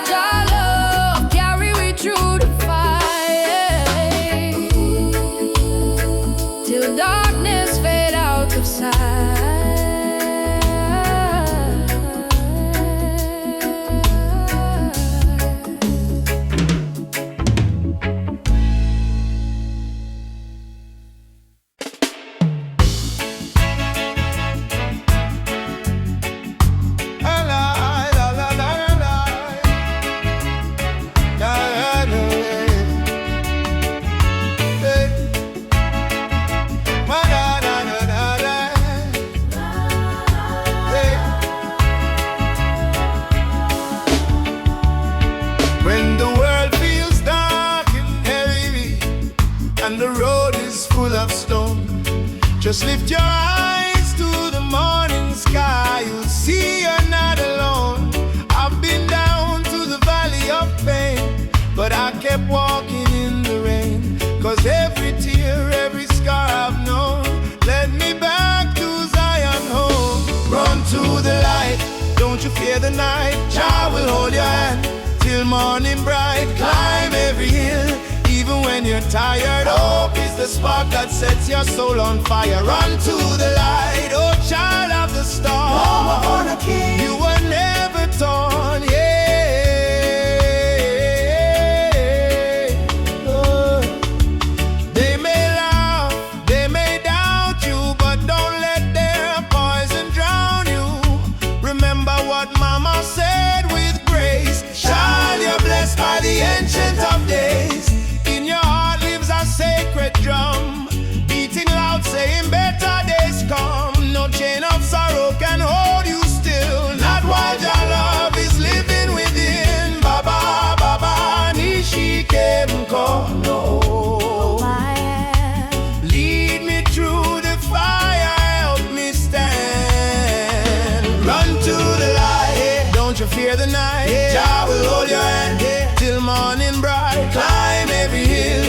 Jah love carry we through the fight, till darkness fade out of sight. When the world feels dark and heavy and the road is full of storm, just lift your eyes to the morning sky. You'll see you're not alone. I've been down to the valley of pain, but I kept walking in the rain. 'Cause every tear, every scar I've known led me back to Zion home. Run to the light, don't you fear the night. Jah will hold your hand till morning bright. Climb every hill, even when you're tired. Hope is the spark that sets your soul on fire. Run to the light, oh child of the storm. Mama on a king, you were never torn, yeah. Oh. They may laugh, they may doubt you, but don't let their poison drown you. Remember what Mama said with grace. Child, you're blessed by the Ancient of Days. In your heart lives a sacred drum, beating loud, saying better days come. No chain of sorrow can hold you still, not while your love is living within. Baba, Baba, Nishikemko, no. Lead me through the fire, help me stand. Run to the light, don't you fear the night. Jah will hold your hand till morning bright. Climb every hill,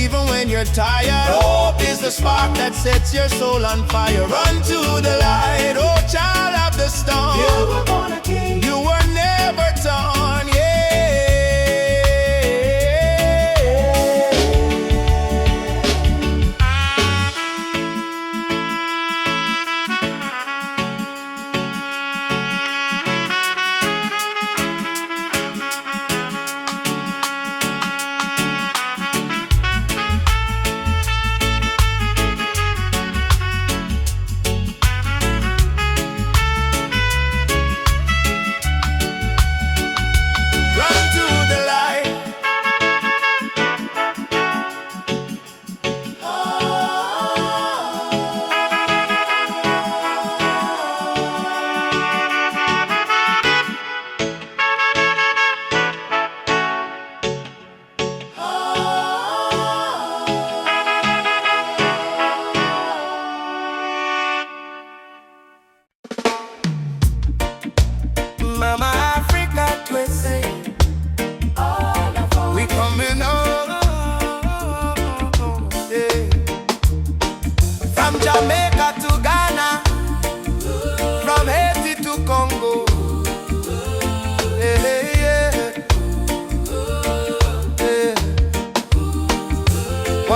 even when you're tired. Hope is the spark that sets your soul on fire. Run to the light, oh child of the storm. You were born a king, you were never torn, yeah.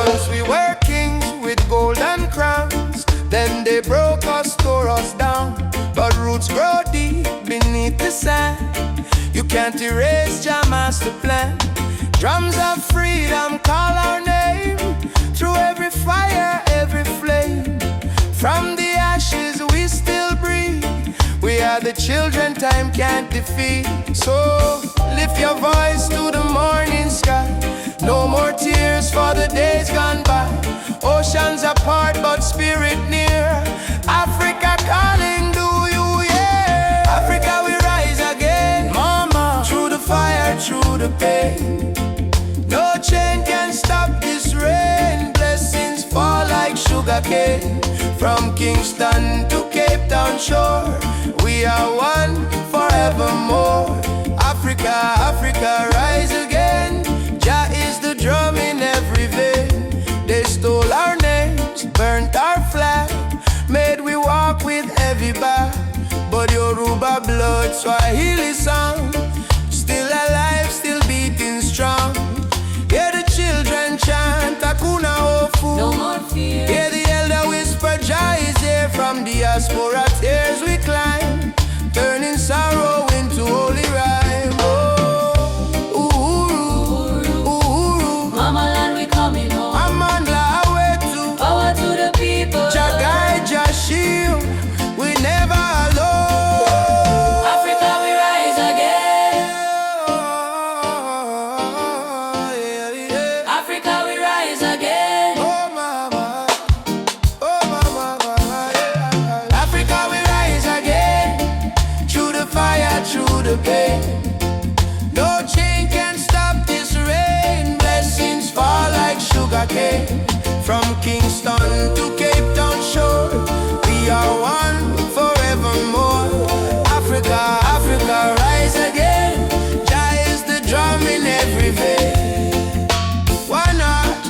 Once we were kings with golden crowns, then they broke us, tore us down. But roots grow deep beneath the sand. You can't erase your master plan. Drums of freedom call our name through every fire, every flame. From the ashes we still breathe. We are the children time can't defeat. So lift your voice to the morning sky. No more tears for the days gone by. Oceans apart but spirit near. Africa calling, do you hear? Africa we rise again, mama. Through the fire, through the pain. No chain can stop this rain. Blessings fall like sugar cane. From Kingston to Cape Town shore, we are one forevermore. Africa, Africa, rise again. Jah is the drum in every vein. They stole our names, burnt our flag, made we walk with heavy back. But Yoruba blood, Swahili song, still alive, still beating strong. Hear the children chant Hakuna Hofu. No more fear. Hear the elder whisper, Jah is here. From diaspora tears we climb, turning sorrow into holy rhyme. Oh, Uhuru, Uhuru, Mama land we coming home. Amandla Awetu, Power to the people. Jah guide, Jah shield, we never alone. Africa we rise again. Yeah, yeah. Africa we rise again. Oh mama, yeah. Africa we rise again. Through the fire, through the pain. No chain can stop this rain. Blessings fall like sugar cane. From Kingston to Cape Town shore, we are one forevermore. Africa, Africa, rise again. Jah is the drum in every vein. One heart,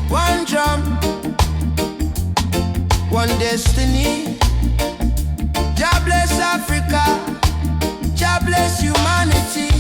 one drum, one destiny. Jah bless Africa, Jah bless humanity.